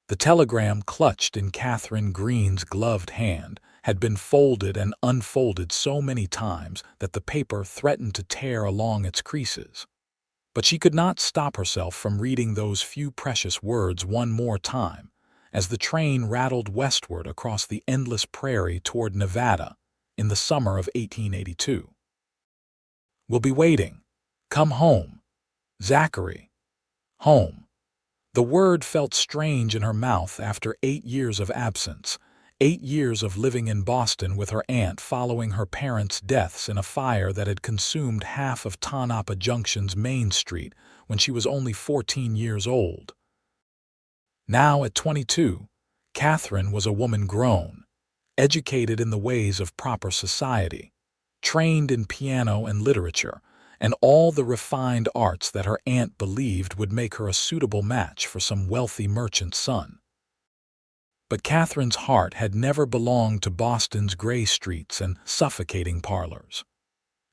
The telegram, clutched in Katherine Greene's gloved hand, had been folded and unfolded so many times that the paper threatened to tear along its creases. But she could not stop herself from reading those few precious words one more time, as the train rattled westward across the endless prairie toward Nevada in the summer of 1882. "We'll be waiting. Come home. Zachary. Home." The word felt strange in her mouth after 8 years of absence, 8 years of living in Boston with her aunt following her parents' deaths in a fire that had consumed half of Tonopah Junction's Main Street when she was only 14 years old. Now, at 22, Katherine was a woman grown, educated in the ways of proper society, trained in piano and literature, and all the refined arts that her aunt believed would make her a suitable match for some wealthy merchant's son. But Katherine's heart had never belonged to Boston's gray streets and suffocating parlors.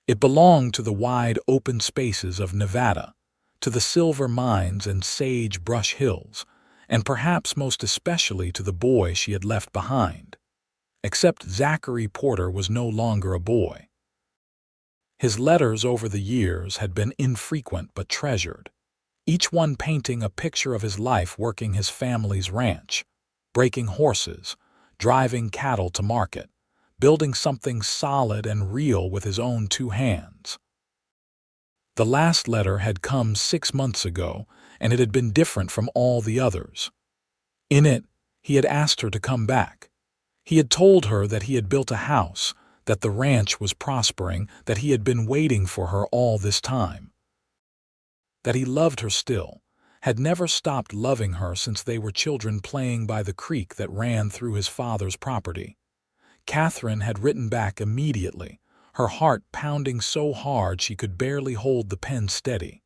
It belonged to the wide open spaces of Nevada, to the silver mines and sage-brush hills, and perhaps most especially to the boy she had left behind. Except Zachary Porter was no longer a boy. His letters over the years had been infrequent but treasured, each one painting a picture of his life working his family's ranch, breaking horses, driving cattle to market, building something solid and real with his own 2 hands. The last letter had come 6 months ago, and it had been different from all the others. In it, he had asked her to come back. He had told her that he had built a house, that the ranch was prospering, that he had been waiting for her all this time. That he loved her still, had never stopped loving her since they were children playing by the creek that ran through his father's property. Katherine had written back immediately, her heart pounding so hard she could barely hold the pen steady.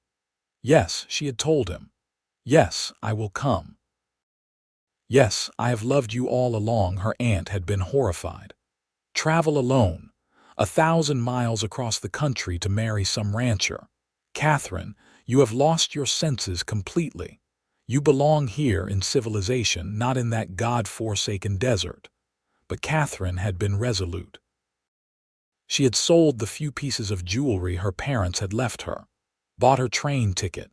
Yes, she had told him. Yes, I will come. Yes, I have loved you all along. Her aunt had been horrified. Travel alone, 1,000 miles across the country to marry some rancher. Katherine, you have lost your senses completely. You belong here in civilization, not in that God-forsaken desert. But Katherine had been resolute. She had sold the few pieces of jewelry her parents had left her, bought her train ticket,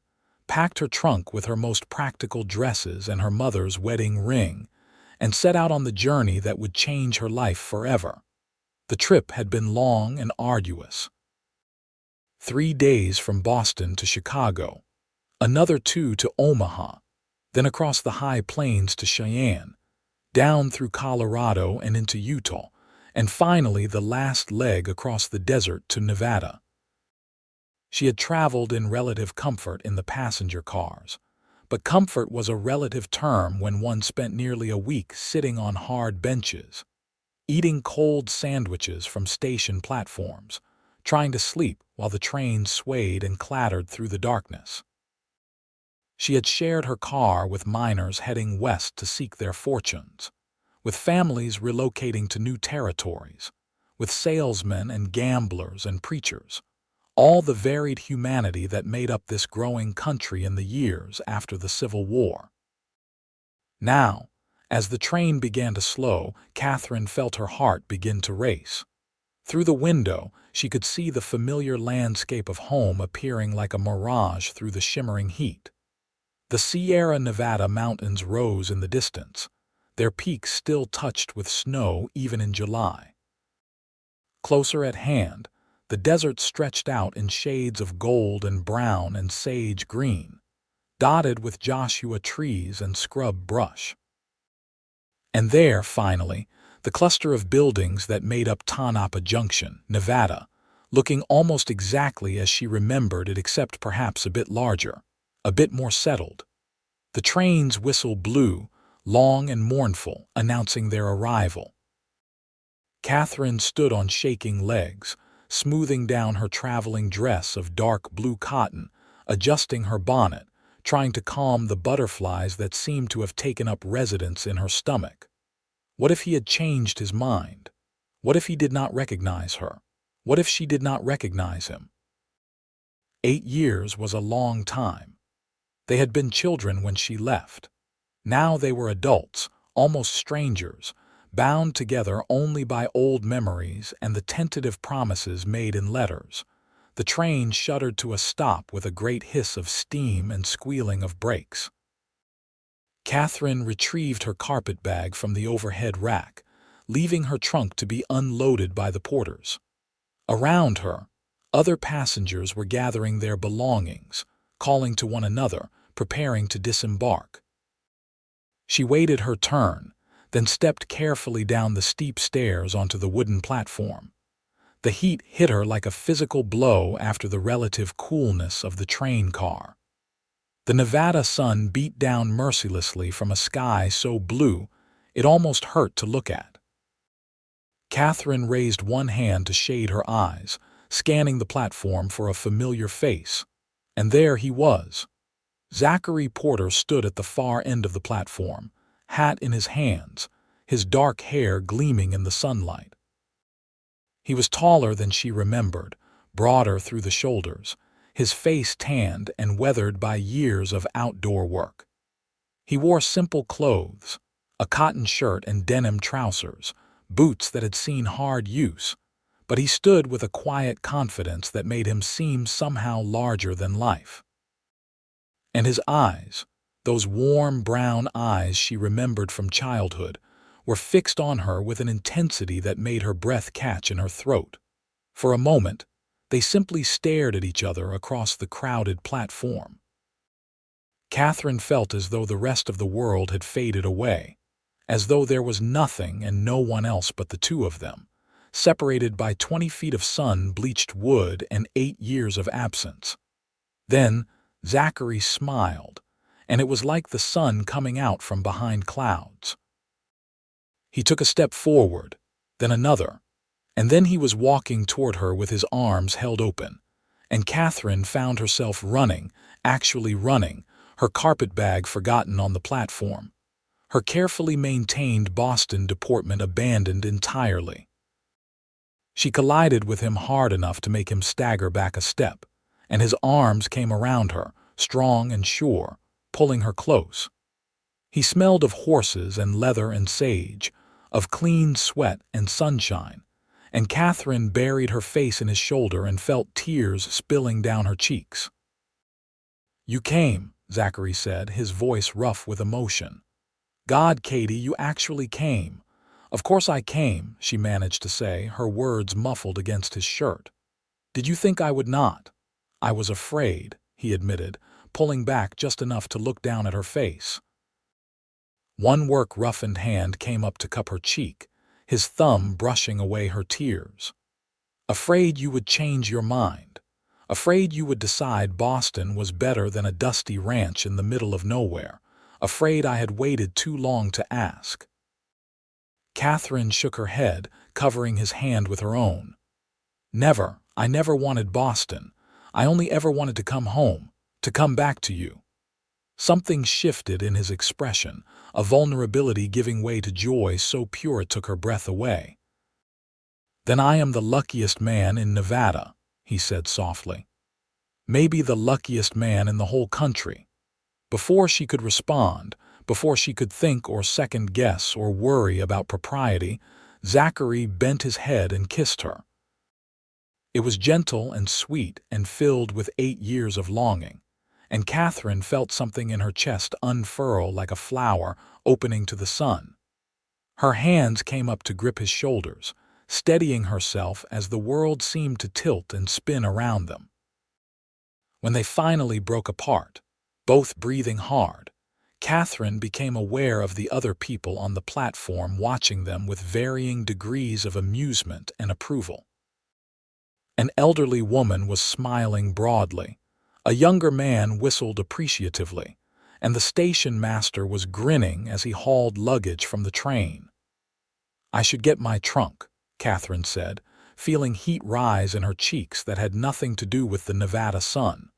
packed her trunk with her most practical dresses and her mother's wedding ring, and set out on the journey that would change her life forever. The trip had been long and arduous. 3 days from Boston to Chicago, another 2 to Omaha, then across the high plains to Cheyenne, down through Colorado and into Utah, and finally the last leg across the desert to Nevada. She had traveled in relative comfort in the passenger cars, but comfort was a relative term when one spent nearly a week sitting on hard benches, eating cold sandwiches from station platforms, trying to sleep while the train swayed and clattered through the darkness. She had shared her car with miners heading west to seek their fortunes, with families relocating to new territories, with salesmen and gamblers and preachers, all the varied humanity that made up this growing country in the years after the Civil War. Now, as the train began to slow, Katherine felt her heart begin to race. Through the window, she could see the familiar landscape of home appearing like a mirage through the shimmering heat. The Sierra Nevada mountains rose in the distance, their peaks still touched with snow even in July. Closer at hand, the desert stretched out in shades of gold and brown and sage green, dotted with Joshua trees and scrub brush. And there, finally, the cluster of buildings that made up Tonopah Junction, Nevada, looking almost exactly as she remembered it except perhaps a bit larger, a bit more settled. The train's whistle blew, long and mournful, announcing their arrival. Katherine stood on shaking legs, smoothing down her traveling dress of dark blue cotton, adjusting her bonnet, trying to calm the butterflies that seemed to have taken up residence in her stomach. What if he had changed his mind? What if he did not recognize her? What if she did not recognize him? 8 years was a long time. They had been children when she left. Now they were adults, almost strangers, bound together only by old memories and the tentative promises made in letters. The train shuddered to a stop with a great hiss of steam and squealing of brakes. Katherine retrieved her carpetbag from the overhead rack, leaving her trunk to be unloaded by the porters. Around her, other passengers were gathering their belongings, calling to one another, preparing to disembark. She waited her turn, then stepped carefully down the steep stairs onto the wooden platform. The heat hit her like a physical blow after the relative coolness of the train car. The Nevada sun beat down mercilessly from a sky so blue it almost hurt to look at. Katherine raised one hand to shade her eyes, scanning the platform for a familiar face. And there he was. Zachary Porter stood at the far end of the platform, hat in his hands, his dark hair gleaming in the sunlight. He was taller than she remembered, broader through the shoulders, his face tanned and weathered by years of outdoor work. He wore simple clothes, a cotton shirt and denim trousers, boots that had seen hard use, but he stood with a quiet confidence that made him seem somehow larger than life. And his eyes, those warm brown eyes she remembered from childhood, were fixed on her with an intensity that made her breath catch in her throat. For a moment, they simply stared at each other across the crowded platform. Katherine felt as though the rest of the world had faded away, as though there was nothing and no one else but the two of them, separated by 20 feet of sun-bleached wood and 8 years of absence. Then Zachary smiled, and it was like the sun coming out from behind clouds. He took a step forward, then another, and then he was walking toward her with his arms held open, and Katherine found herself running, actually running, her carpetbag forgotten on the platform, her carefully maintained Boston deportment abandoned entirely. She collided with him hard enough to make him stagger back a step, and his arms came around her, strong and sure, pulling her close. He smelled of horses and leather and sage, of clean sweat and sunshine, and Katherine buried her face in his shoulder and felt tears spilling down her cheeks. "You came," Zachary said, his voice rough with emotion. "God, Katie, you actually came." "Of course I came," she managed to say, her words muffled against his shirt. "Did you think I would not?" "I was afraid," he admitted, pulling back just enough to look down at her face. One work-roughened hand came up to cup her cheek, his thumb brushing away her tears. "Afraid you would change your mind. Afraid you would decide Boston was better than a dusty ranch in the middle of nowhere. Afraid I had waited too long to ask." Katherine shook her head, covering his hand with her own. "Never. I never wanted Boston. I only ever wanted to come home, to come back to you." Something shifted in his expression, a vulnerability giving way to joy so pure it took her breath away. "Then I am the luckiest man in Nevada," he said softly. "Maybe the luckiest man in the whole country." Before she could respond, before she could think or second-guess or worry about propriety, Zachary bent his head and kissed her. It was gentle and sweet and filled with 8 years of longing, and Katherine felt something in her chest unfurl like a flower opening to the sun. Her hands came up to grip his shoulders, steadying herself as the world seemed to tilt and spin around them. When they finally broke apart, both breathing hard, Katherine became aware of the other people on the platform watching them with varying degrees of amusement and approval. An elderly woman was smiling broadly, a younger man whistled appreciatively, and the station master was grinning as he hauled luggage from the train. "I should get my trunk," Katherine said, feeling heat rise in her cheeks that had nothing to do with the Nevada sun.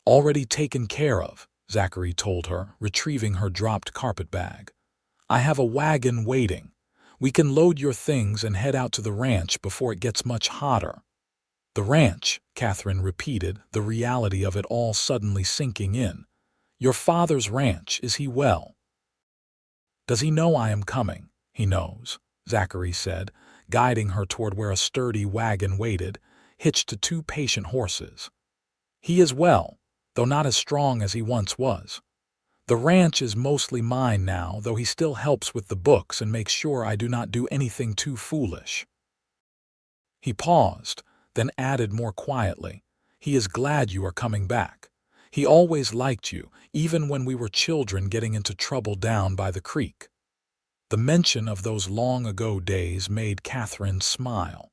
"Already taken care of," Zachary told her, retrieving her dropped carpetbag. "I have a wagon waiting. We can load your things and head out to the ranch before it gets much hotter." "The ranch," Katherine repeated, the reality of it all suddenly sinking in. "Your father's ranch, is he well?" "Does he know I am coming?" "He knows," Zachary said, guiding her toward where a sturdy wagon waited, hitched to two patient horses. "He is well, though not as strong as he once was. The ranch is mostly mine now, though he still helps with the books and makes sure I do not do anything too foolish." He paused, then added more quietly, "He is glad you are coming back. He always liked you, even when we were children getting into trouble down by the creek." The mention of those long-ago days made Katherine smile.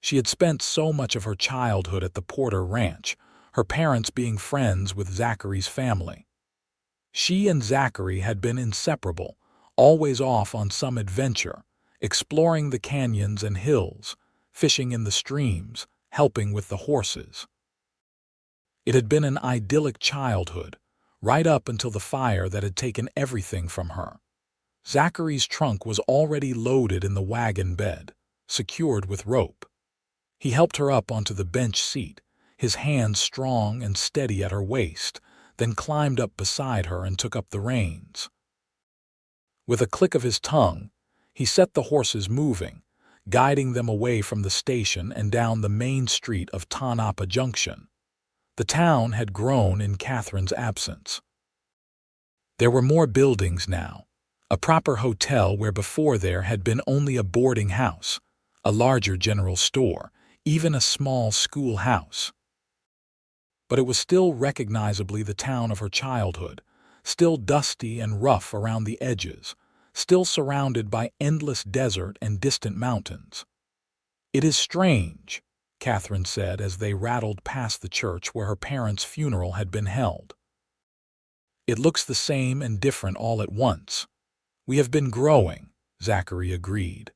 She had spent so much of her childhood at the Porter Ranch, her parents being friends with Zachary's family. She and Zachary had been inseparable, always off on some adventure, exploring the canyons and hills, fishing in the streams, helping with the horses. It had been an idyllic childhood, right up until the fire that had taken everything from her. Zachary's trunk was already loaded in the wagon bed, secured with rope. He helped her up onto the bench seat, his hands strong and steady at her waist, then climbed up beside her and took up the reins. With a click of his tongue, he set the horses moving, guiding them away from the station and down the main street of Tonopah Junction. The town had grown in Katherine's absence. There were more buildings now, a proper hotel where before there had been only a boarding house, a larger general store, even a small schoolhouse. But it was still recognizably the town of her childhood, still dusty and rough around the edges, still surrounded by endless desert and distant mountains. "It is strange," Katherine said as they rattled past the church where her parents' funeral had been held. "It looks the same and different all at once." "We have been growing," Zachary agreed.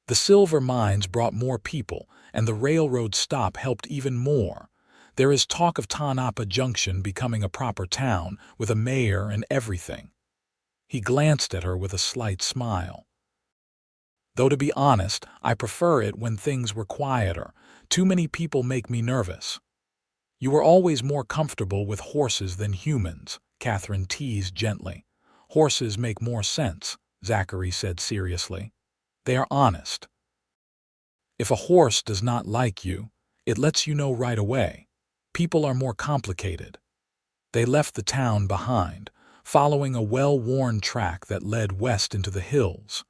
"The silver mines brought more people, and the railroad stop helped even more. There is talk of Tonopah Junction becoming a proper town, with a mayor and everything." He glanced at her with a slight smile. "Though to be honest, I prefer it when things were quieter. Too many people make me nervous." "You were always more comfortable with horses than humans," Katherine teased gently. "Horses make more sense," Zachary said seriously. "They are honest. If a horse does not like you, it lets you know right away. People are more complicated." They left the town behind, following a well-worn track that led west into the hills.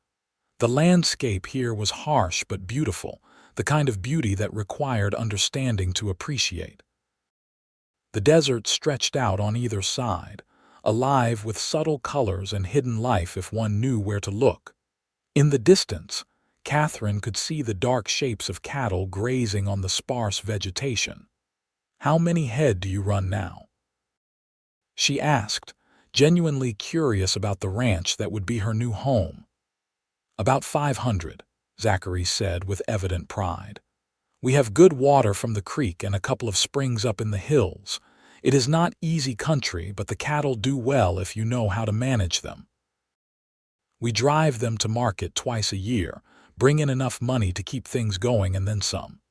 The landscape here was harsh but beautiful, the kind of beauty that required understanding to appreciate. The desert stretched out on either side, alive with subtle colors and hidden life if one knew where to look. In the distance, Katherine could see the dark shapes of cattle grazing on the sparse vegetation. "How many head do you run now?" she asked, genuinely curious about the ranch that would be her new home. "About 500, Zachary said with evident pride. "We have good water from the creek and a couple of springs up in the hills. It is not easy country, but the cattle do well if you know how to manage them. We drive them to market twice a year, bring in enough money to keep things going and then some."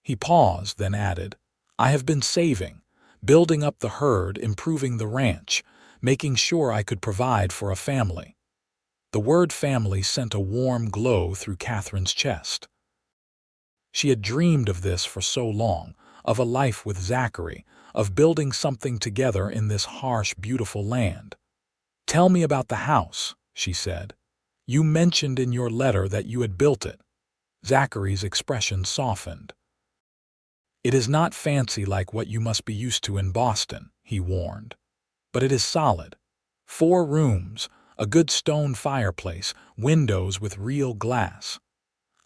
He paused, then added, "I have been saving, building up the herd, improving the ranch, making sure I could provide for a family." The word family sent a warm glow through Katherine's chest. She had dreamed of this for so long, of a life with Zachary, of building something together in this harsh, beautiful land. "Tell me about the house," she said. "You mentioned in your letter that you had built it." Zachary's expression softened. "It is not fancy like what you must be used to in Boston," he warned. "But it is solid. 4 rooms, a good stone fireplace, windows with real glass.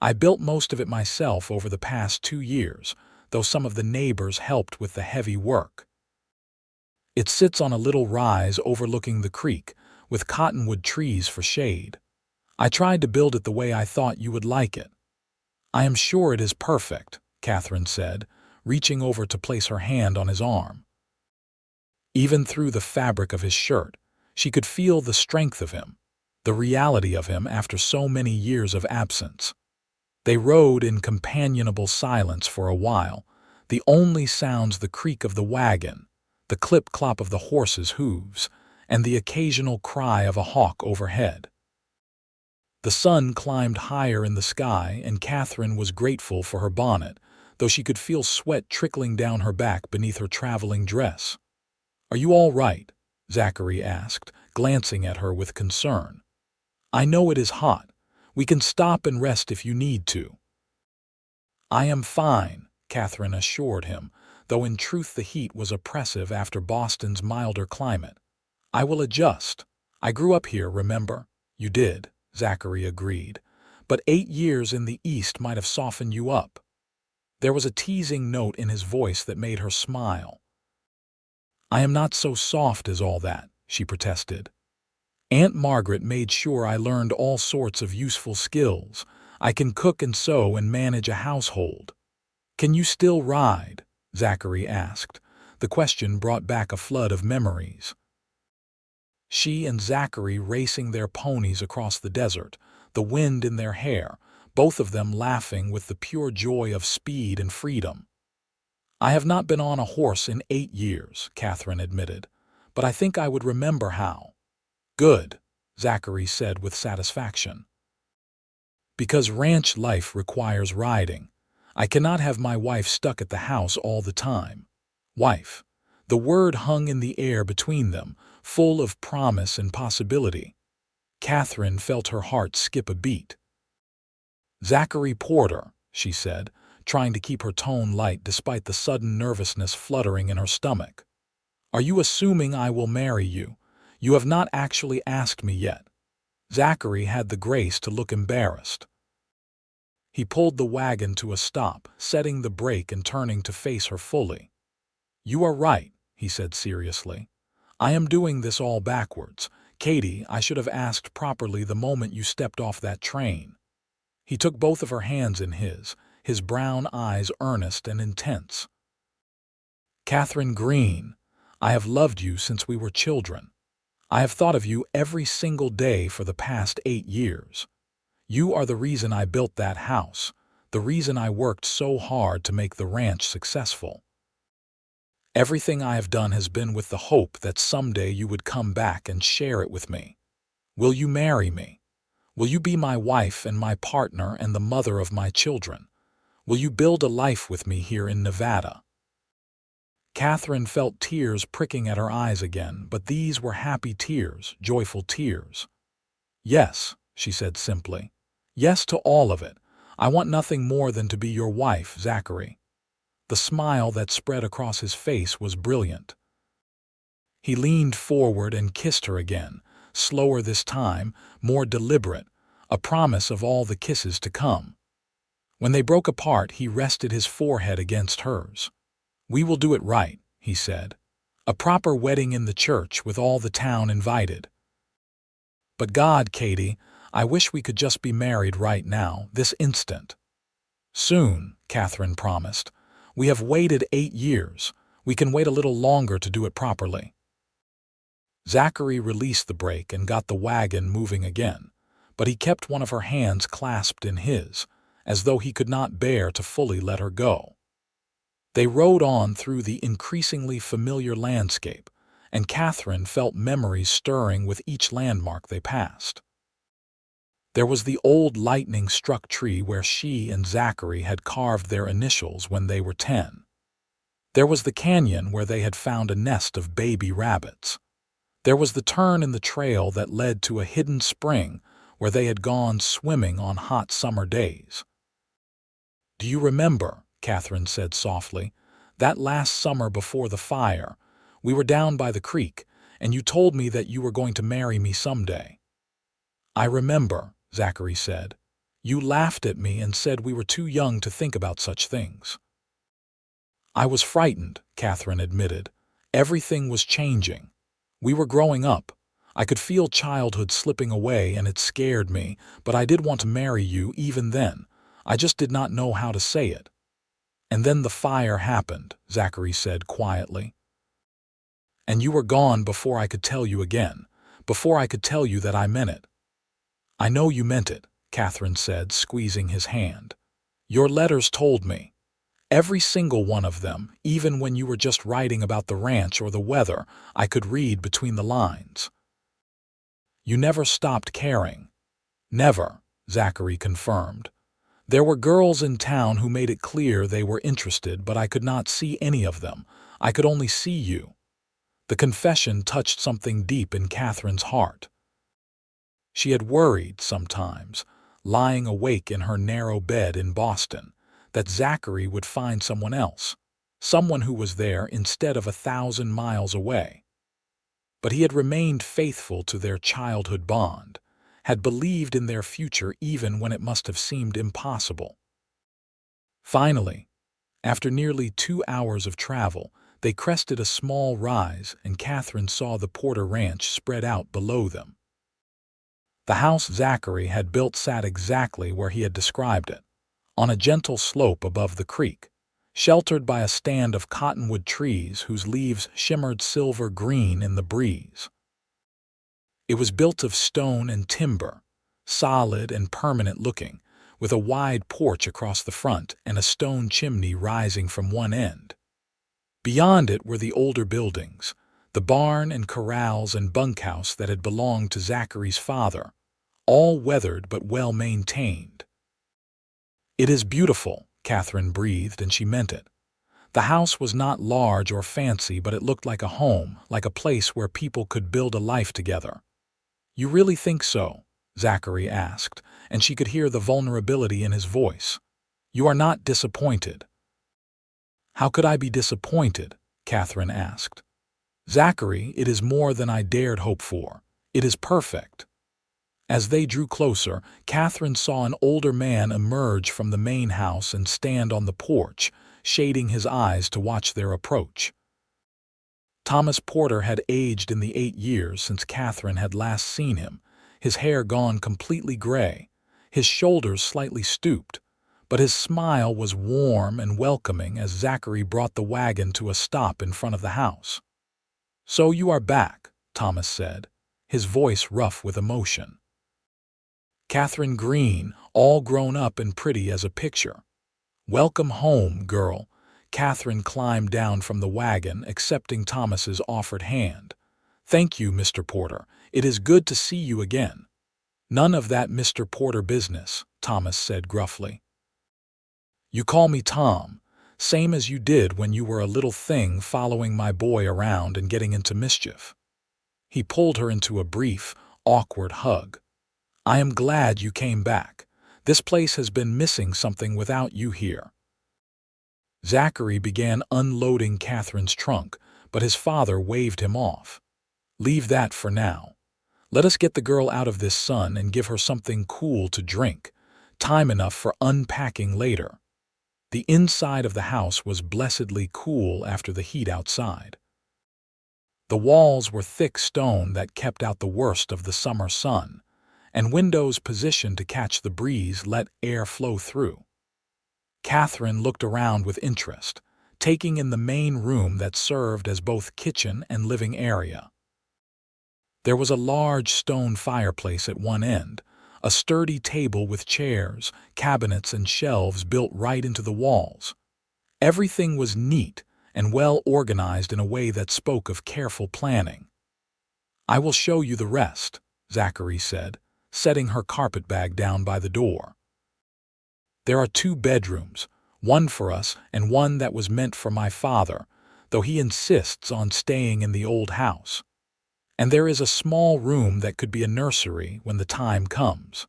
I built most of it myself over the past 2 years, though some of the neighbors helped with the heavy work. It sits on a little rise overlooking the creek, with cottonwood trees for shade. I tried to build it the way I thought you would like it." "I am sure it is perfect," Katherine said, reaching over to place her hand on his arm. Even through the fabric of his shirt, she could feel the strength of him, the reality of him after so many years of absence. They rode in companionable silence for a while, the only sounds the creak of the wagon, the the clip-clop of the horses' hooves, and the occasional cry of a hawk overhead. The sun climbed higher in the sky, and Katherine was grateful for her bonnet, though she could feel sweat trickling down her back beneath her traveling dress. "Are you all right?" Zachary asked, glancing at her with concern. "I know it is hot. We can stop and rest if you need to." "I am fine," Katherine assured him, though in truth the heat was oppressive after Boston's milder climate. "I will adjust. I grew up here, remember?" "You did," Zachary agreed, "but 8 years in the East might have softened you up." There was a teasing note in his voice that made her smile. "I am not so soft as all that," she protested. "Aunt Margaret made sure I learned all sorts of useful skills. I can cook and sew and manage a household." "Can you still ride?" Zachary asked. The question brought back a flood of memories. She and Zachary racing their ponies across the desert, the wind in their hair, both of them laughing with the pure joy of speed and freedom. "I have not been on a horse in 8 years, Katherine admitted, "but I think I would remember how." "Good," Zachary said with satisfaction. "Because ranch life requires riding. I cannot have my wife stuck at the house all the time." Wife. The word hung in the air between them, full of promise and possibility. Katherine felt her heart skip a beat. "Zachary Porter," she said, trying to keep her tone light despite the sudden nervousness fluttering in her stomach. "Are you assuming I will marry you? You have not actually asked me yet." Zachary had the grace to look embarrassed. He pulled the wagon to a stop, setting the brake and turning to face her fully. "You are right," he said seriously. "I am doing this all backwards. Katie, I should have asked properly the moment you stepped off that train." He took both of her hands in his brown eyes earnest and intense. "Katherine Greene, I have loved you since we were children. I have thought of you every single day for the past 8 years. You are the reason I built that house, the reason I worked so hard to make the ranch successful. Everything I have done has been with the hope that someday you would come back and share it with me. Will you marry me? Will you be my wife and my partner and the mother of my children? Will you build a life with me here in Nevada?" Katherine felt tears pricking at her eyes again, but these were happy tears, joyful tears. "Yes," she said simply. "Yes to all of it. I want nothing more than to be your wife, Zachary." The smile that spread across his face was brilliant. He leaned forward and kissed her again, slower this time, more deliberate, a promise of all the kisses to come. When they broke apart, he rested his forehead against hers. "We will do it right," he said. "A proper wedding in the church with all the town invited." "But God, Katie, I wish we could just be married right now, this instant." "Soon," Katherine promised. "We have waited 8 years. We can wait a little longer to do it properly." Zachary released the brake and got the wagon moving again, but he kept one of her hands clasped in his, as though he could not bear to fully let her go. They rode on through the increasingly familiar landscape, and Katherine felt memories stirring with each landmark they passed. There was the old lightning-struck tree where she and Zachary had carved their initials when they were 10. There was the canyon where they had found a nest of baby rabbits. There was the turn in the trail that led to a hidden spring where they had gone swimming on hot summer days. "Do you remember," Katherine said softly, "that last summer before the fire, we were down by the creek, and you told me that you were going to marry me someday?" "I remember," Zachary said. "You laughed at me and said we were too young to think about such things." "I was frightened," Katherine admitted. "Everything was changing. We were growing up. I could feel childhood slipping away and it scared me, but I did want to marry you even then. I just did not know how to say it." "And then the fire happened," Zachary said quietly. "And you were gone before I could tell you again, before I could tell you that I meant it." "I know you meant it," Katherine said, squeezing his hand. "Your letters told me. Every single one of them, even when you were just writing about the ranch or the weather, I could read between the lines. You never stopped caring. Never, Zachary confirmed. There were girls in town who made it clear they were interested, but I could not see any of them. I could only see you. The confession touched something deep in Catherine's heart. She had worried sometimes, lying awake in her narrow bed in Boston, that Zachary would find someone else, someone who was there instead of 1,000 miles away. But he had remained faithful to their childhood bond, had believed in their future even when it must have seemed impossible. Finally, after nearly 2 hours of travel, they crested a small rise and Katherine saw the Porter Ranch spread out below them. The house Zachary had built sat exactly where he had described it, on a gentle slope above the creek, sheltered by a stand of cottonwood trees whose leaves shimmered silver green in the breeze. It was built of stone and timber, solid and permanent looking, with a wide porch across the front and a stone chimney rising from one end. Beyond it were the older buildings, the barn and corrals and bunkhouse that had belonged to Zachary's father, all weathered but well maintained. "It is beautiful," Katherine breathed, and she meant it. The house was not large or fancy, but it looked like a home, like a place where people could build a life together. "You really think so?" Zachary asked, and she could hear the vulnerability in his voice. "You are not disappointed?" "How could I be disappointed?" Katherine asked. "Zachary, it is more than I dared hope for. It is perfect." As they drew closer, Katherine saw an older man emerge from the main house and stand on the porch, shading his eyes to watch their approach. Thomas Porter had aged in the 8 years since Katherine had last seen him, his hair gone completely gray, his shoulders slightly stooped, but his smile was warm and welcoming as Zachary brought the wagon to a stop in front of the house. "So you are back," Thomas said, his voice rough with emotion. "Katherine Greene, all grown up and pretty as a picture." "Welcome home, girl." Katherine climbed down from the wagon, accepting Thomas's offered hand. "Thank you, Mr. Porter. It is good to see you again." "None of that Mr. Porter business," Thomas said gruffly. "You call me Tom, same as you did when you were a little thing following my boy around and getting into mischief." He pulled her into a brief, awkward hug. "I am glad you came back. This place has been missing something without you here." Zachary began unloading Katherine's trunk, but his father waved him off. "Leave that for now. Let us get the girl out of this sun and give her something cool to drink. Time enough for unpacking later." The inside of the house was blessedly cool after the heat outside. The walls were thick stone that kept out the worst of the summer sun, and windows positioned to catch the breeze let air flow through. Katherine looked around with interest, taking in the main room that served as both kitchen and living area. There was a large stone fireplace at one end, a sturdy table with chairs, cabinets, and shelves built right into the walls. Everything was neat and well organized in a way that spoke of careful planning. "I will show you the rest," Zachary said, setting her carpetbag down by the door. "There are 2 bedrooms, one for us and one that was meant for my father, though he insists on staying in the old house. And there is a small room that could be a nursery when the time comes."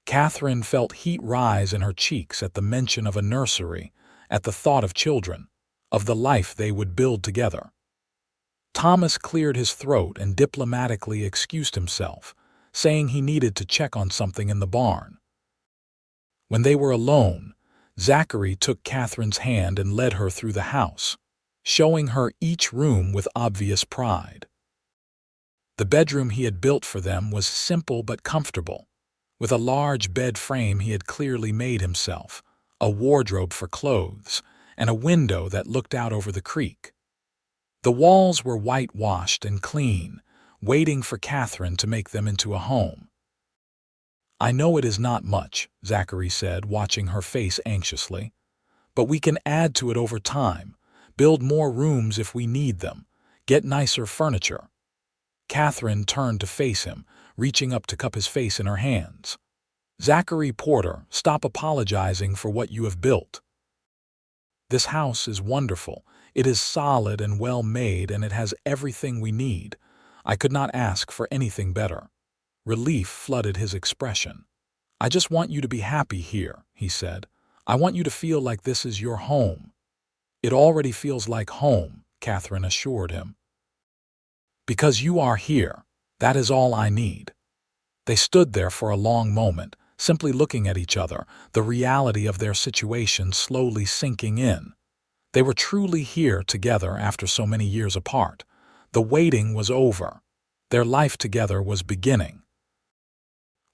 Katherine felt heat rise in her cheeks at the mention of a nursery, at the thought of children, of the life they would build together. Thomas cleared his throat and diplomatically excused himself, saying he needed to check on something in the barn. When they were alone, Zachary took Katherine's hand and led her through the house, showing her each room with obvious pride. The bedroom he had built for them was simple but comfortable, with a large bed frame he had clearly made himself, a wardrobe for clothes, and a window that looked out over the creek. The walls were whitewashed and clean, waiting for Katherine to make them into a home. "I know it is not much," Zachary said, watching her face anxiously, But we can add to it over time, build more rooms if we need them, get nicer furniture. Katherine turned to face him, reaching up to cup his face in her hands. Zachary Porter, stop apologizing for what you have built. This house is wonderful. It is solid and well made, and it has everything we need. I could not ask for anything better. Relief flooded his expression. I just want you to be happy here, he said. I want you to feel like this is your home. It already feels like home, Katherine assured him. Because you are here, that is all I need. They stood there for a long moment, simply looking at each other, the reality of their situation slowly sinking in. They were truly here together after so many years apart. The waiting was over. Their life together was beginning.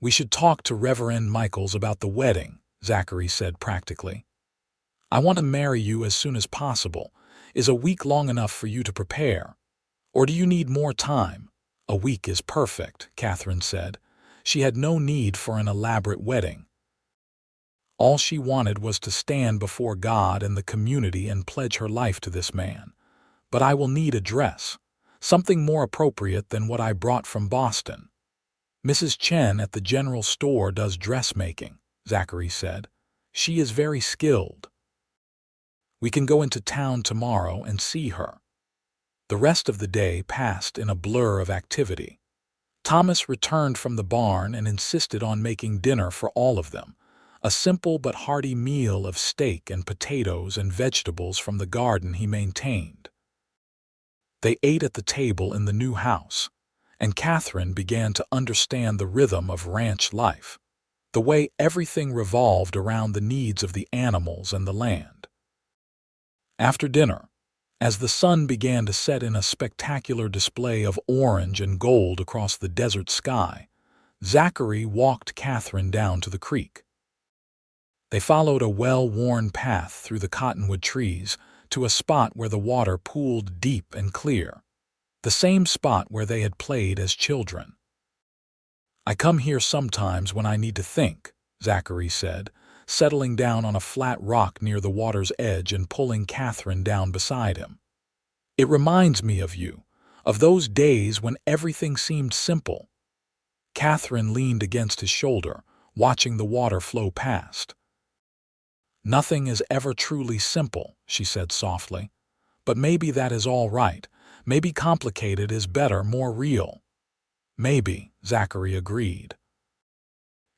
We should talk to Reverend Michaels about the wedding, Zachary said practically. I want to marry you as soon as possible. Is a week long enough for you to prepare? Or do you need more time? A week is perfect, Katherine said. She had no need for an elaborate wedding. All she wanted was to stand before God and the community and pledge her life to this man. But I will need a dress, something more appropriate than what I brought from Boston. Mrs. Chen at the general store does dressmaking, Zachary said. She is very skilled. We can go into town tomorrow and see her. The rest of the day passed in a blur of activity. Thomas returned from the barn and insisted on making dinner for all of them, a simple but hearty meal of steak and potatoes and vegetables from the garden he maintained. They ate at the table in the new house, and Katherine began to understand the rhythm of ranch life, the way everything revolved around the needs of the animals and the land. After dinner, as the sun began to set in a spectacular display of orange and gold across the desert sky, Zachary walked Katherine down to the creek. They followed a well-worn path through the cottonwood trees to a spot where the water pooled deep and clear, the same spot where they had played as children. I come here sometimes when I need to think, Zachary said, settling down on a flat rock near the water's edge and pulling Katherine down beside him. It reminds me of you, of those days when everything seemed simple. Katherine leaned against his shoulder, watching the water flow past. Nothing is ever truly simple, she said softly. But maybe that is all right. Maybe complicated is better, more real. Maybe, Zachary agreed.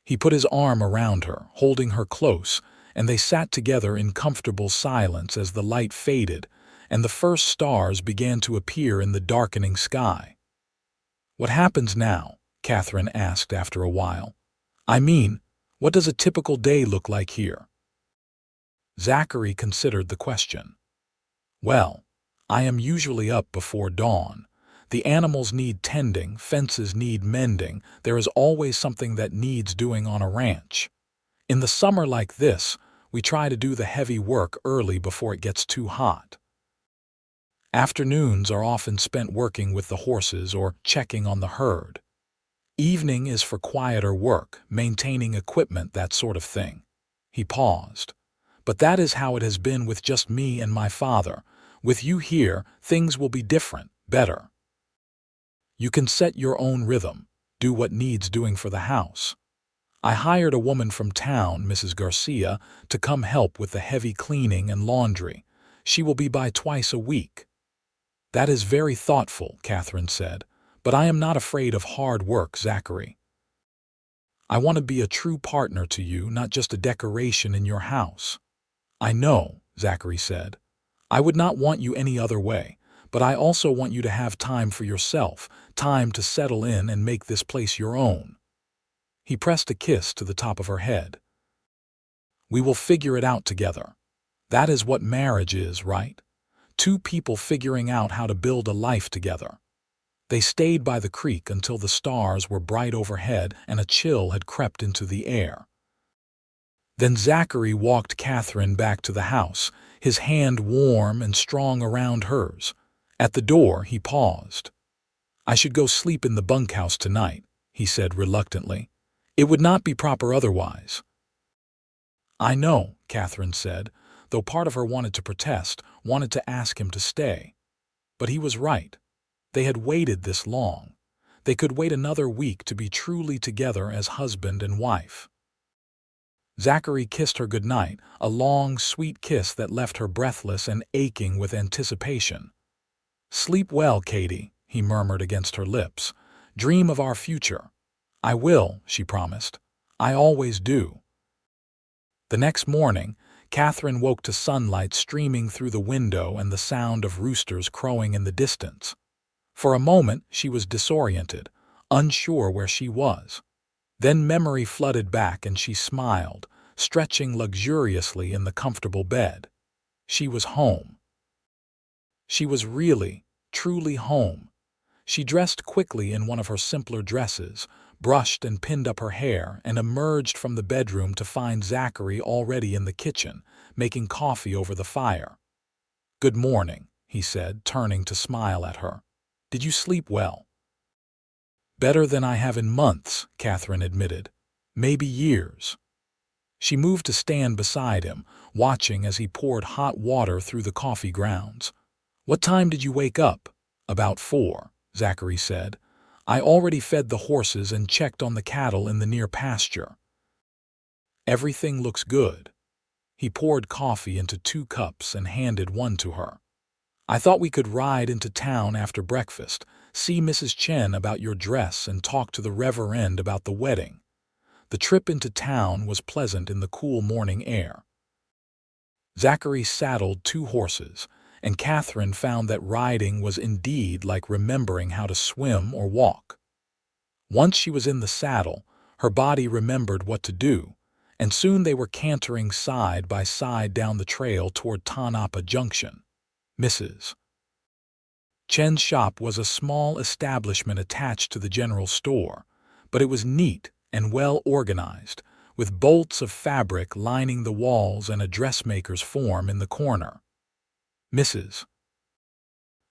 He put his arm around her, holding her close, and they sat together in comfortable silence as the light faded and the first stars began to appear in the darkening sky. What happens now? Katherine asked after a while. I mean, what does a typical day look like here? Zachary considered the question. Well, I am usually up before dawn. The animals need tending, fences need mending, there is always something that needs doing on a ranch. In the summer like this, we try to do the heavy work early before it gets too hot. Afternoons are often spent working with the horses or checking on the herd. Evening is for quieter work, maintaining equipment, that sort of thing. He paused. But that is how it has been with just me and my father. With you here, things will be different, better. You can set your own rhythm, do what needs doing for the house. I hired a woman from town, Mrs. Garcia, to come help with the heavy cleaning and laundry. She will be by twice a week. That is very thoughtful, Katherine said, but I am not afraid of hard work, Zachary. I want to be a true partner to you, not just a decoration in your house. I know, Zachary said. I would not want you any other way, but I also want you to have time for yourself, time to settle in and make this place your own. He pressed a kiss to the top of her head. We will figure it out together. That is what marriage is, right? Two people figuring out how to build a life together. They stayed by the creek until the stars were bright overhead and a chill had crept into the air. Then Zachary walked Katherine back to the house, his hand warm and strong around hers. At the door, he paused. I should go sleep in the bunkhouse tonight, he said reluctantly. It would not be proper otherwise. I know, Katherine said. though part of her wanted to protest, wanted to ask him to stay. But he was right. They had waited this long. They could wait another week to be truly together as husband and wife. Zachary kissed her goodnight, a long, sweet kiss that left her breathless and aching with anticipation. "Sleep well, Katie," he murmured against her lips. "Dream of our future." "I will," she promised. "I always do." The next morning, Katherine woke to sunlight streaming through the window and the sound of roosters crowing in the distance. For a moment, she was disoriented, unsure where she was. Then memory flooded back and she smiled, stretching luxuriously in the comfortable bed. She was home. She was really, truly home. She dressed quickly in one of her simpler dresses, brushed and pinned up her hair, and emerged from the bedroom to find Zachary already in the kitchen, making coffee over the fire. "Good morning," he said, turning to smile at her. "Did you sleep well?" "Better than I have in months," Katherine admitted. "Maybe years." She moved to stand beside him, watching as he poured hot water through the coffee grounds. "What time did you wake up?" "About 4, Zachary said. "I already fed the horses and checked on the cattle in the near pasture." "Everything looks good." He poured coffee into 2 cups and handed one to her. "I thought we could ride into town after breakfast, see Mrs. Chen about your dress and talk to the Reverend about the wedding." The trip into town was pleasant in the cool morning air. Zachary saddled 2 horses, and Katherine found that riding was indeed like remembering how to swim or walk. Once she was in the saddle, her body remembered what to do, and soon they were cantering side by side down the trail toward Tanapa Junction. Mrs. Chen's shop was a small establishment attached to the general store, but it was neat and well organized, with bolts of fabric lining the walls and a dressmaker's form in the corner. Mrs.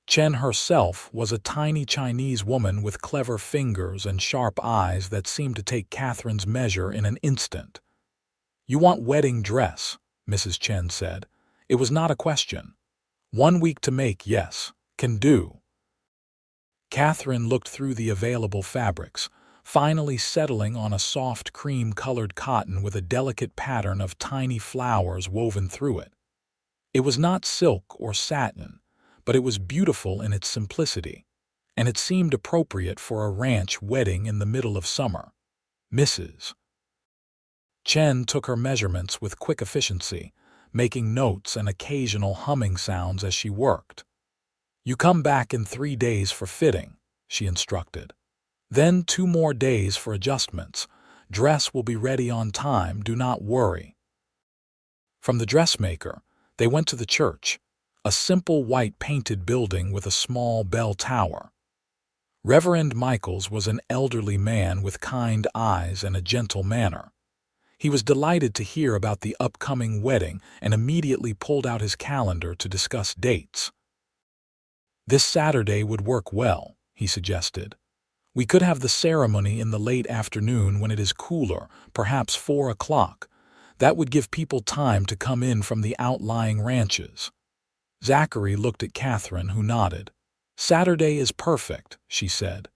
Chen herself was a tiny Chinese woman with clever fingers and sharp eyes that seemed to take Katherine's measure in an instant. "You want wedding dress," Mrs. Chen said. It was not a question. "1 week to make, yes. Can do." Katherine looked through the available fabrics, finally settling on a soft cream-colored cotton with a delicate pattern of tiny flowers woven through it. It was not silk or satin, but it was beautiful in its simplicity, and it seemed appropriate for a ranch wedding in the middle of summer. Mrs. Chen took her measurements with quick efficiency, making notes and occasional humming sounds as she worked. "You come back in 3 days for fitting," she instructed. "Then 2 more days for adjustments. Dress will be ready on time, do not worry." From the dressmaker, they went to the church, a simple white painted building with a small bell tower. Reverend Michaels was an elderly man with kind eyes and a gentle manner. He was delighted to hear about the upcoming wedding and immediately pulled out his calendar to discuss dates. "This Saturday would work well," he suggested. "We could have the ceremony in the late afternoon when it is cooler, perhaps 4 o'clock. That would give people time to come in from the outlying ranches." Zachary looked at Katherine, who nodded. "Saturday is perfect," she said.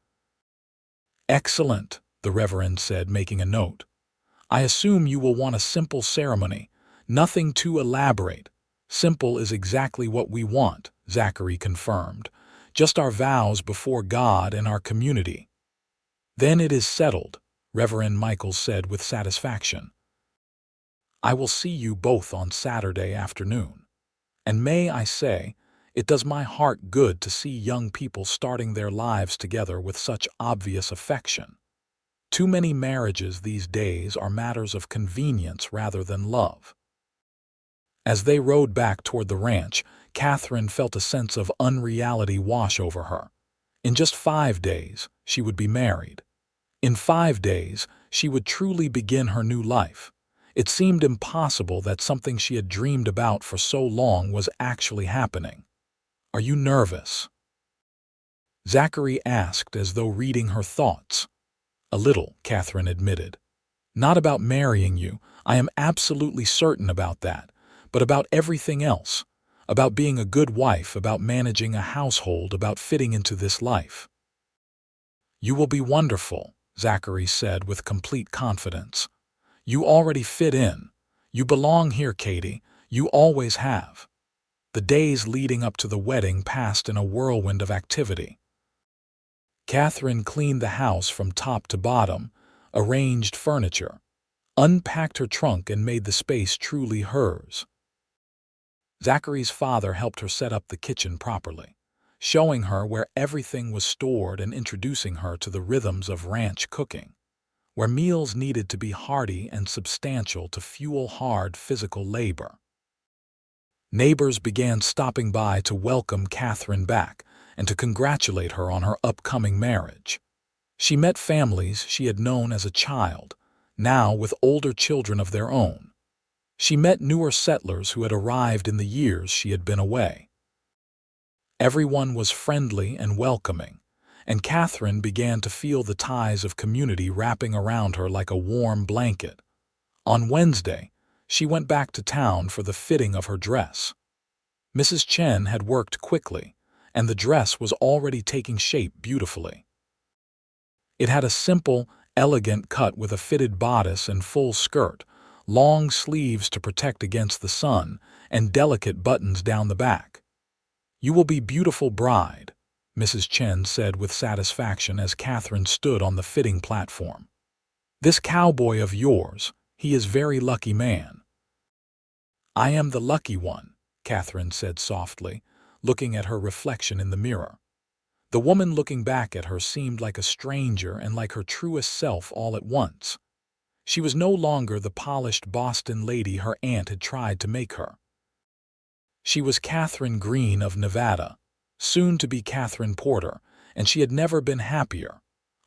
"Excellent," the Reverend said, making a note. "I assume you will want a simple ceremony, nothing too elaborate." "Simple is exactly what we want," Zachary confirmed. "Just our vows before God and our community." "Then it is settled," Reverend Michaels said with satisfaction. "I will see you both on Saturday afternoon. And may I say, it does my heart good to see young people starting their lives together with such obvious affection. Too many marriages these days are matters of convenience rather than love." As they rode back toward the ranch, Katherine felt a sense of unreality wash over her. In just 5 days, she would be married. In 5 days, she would truly begin her new life. It seemed impossible that something she had dreamed about for so long was actually happening. "Are you nervous?" Zachary asked as though reading her thoughts. "A little," Katherine admitted. "Not about marrying you, I am absolutely certain about that, but about everything else, about being a good wife, about managing a household, about fitting into this life. "You will be wonderful," Zachary said with complete confidence. "You already fit in. You belong here, Katie. You always have." The days leading up to the wedding passed in a whirlwind of activity. Katherine cleaned the house from top to bottom, arranged furniture, unpacked her trunk, and made the space truly hers. Zachary's father helped her set up the kitchen properly, showing her where everything was stored and introducing her to the rhythms of ranch cooking, where meals needed to be hearty and substantial to fuel hard physical labor. Neighbors began stopping by to welcome Katherine back and to congratulate her on her upcoming marriage. She met families she had known as a child, now with older children of their own. She met newer settlers who had arrived in the years she had been away. Everyone was friendly and welcoming, and Katherine began to feel the ties of community wrapping around her like a warm blanket. On Wednesday, she went back to town for the fitting of her dress. Mrs. Chen had worked quickly, and the dress was already taking shape beautifully. It had a simple, elegant cut with a fitted bodice and full skirt, long sleeves to protect against the sun, and delicate buttons down the back. "You will be beautiful bride," Mrs. Chen said with satisfaction as Katherine stood on the fitting platform. "This cowboy of yours, he is very lucky man." "I am the lucky one," Katherine said softly, looking at her reflection in the mirror. The woman looking back at her seemed like a stranger and like her truest self all at once. She was no longer the polished Boston lady her aunt had tried to make her. She was Katherine Greene of Nevada, soon to be Katherine Porter, and she had never been happier.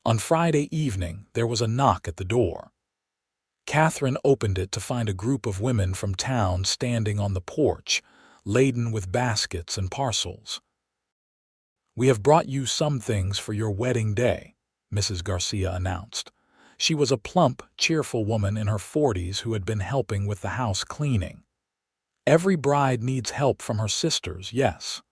On Friday evening, there was a knock at the door. Katherine opened it to find a group of women from town standing on the porch, laden with baskets and parcels. "We have brought you some things for your wedding day," Mrs. Garcia announced. She was a plump, cheerful woman in her 40s who had been helping with the house cleaning. "Every bride needs help from her sisters, yes."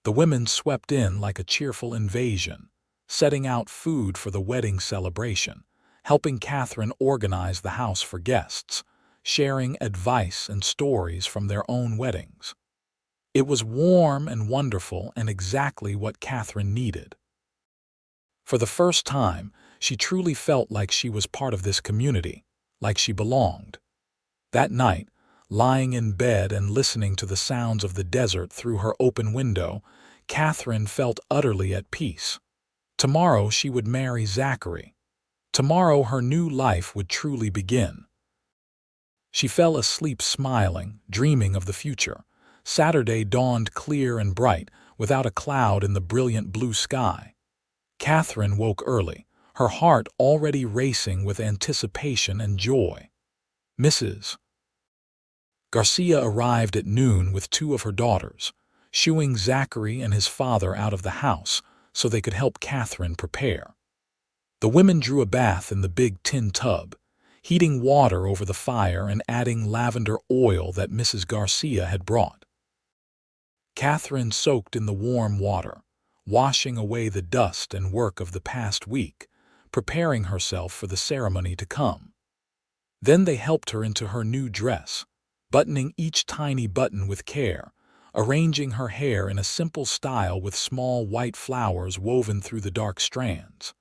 The women swept in like a cheerful invasion, setting out food for the wedding celebration, helping Katherine organize the house for guests, sharing advice and stories from their own weddings. It was warm and wonderful and exactly what Katherine needed. For the first time, she truly felt like she was part of this community, like she belonged. That night, lying in bed and listening to the sounds of the desert through her open window, Katherine felt utterly at peace. Tomorrow she would marry Zachary. Tomorrow her new life would truly begin. She fell asleep smiling, dreaming of the future. Saturday dawned clear and bright, without a cloud in the brilliant blue sky. Katherine woke early, her heart already racing with anticipation and joy. Mrs. Garcia arrived at noon with two of her daughters, shooing Zachary and his father out of the house so they could help Katherine prepare. The women drew a bath in the big tin tub, heating water over the fire and adding lavender oil that Mrs. Garcia had brought. Katherine soaked in the warm water, washing away the dust and work of the past week, preparing herself for the ceremony to come. Then they helped her into her new dress, buttoning each tiny button with care, arranging her hair in a simple style with small white flowers woven through the dark strands.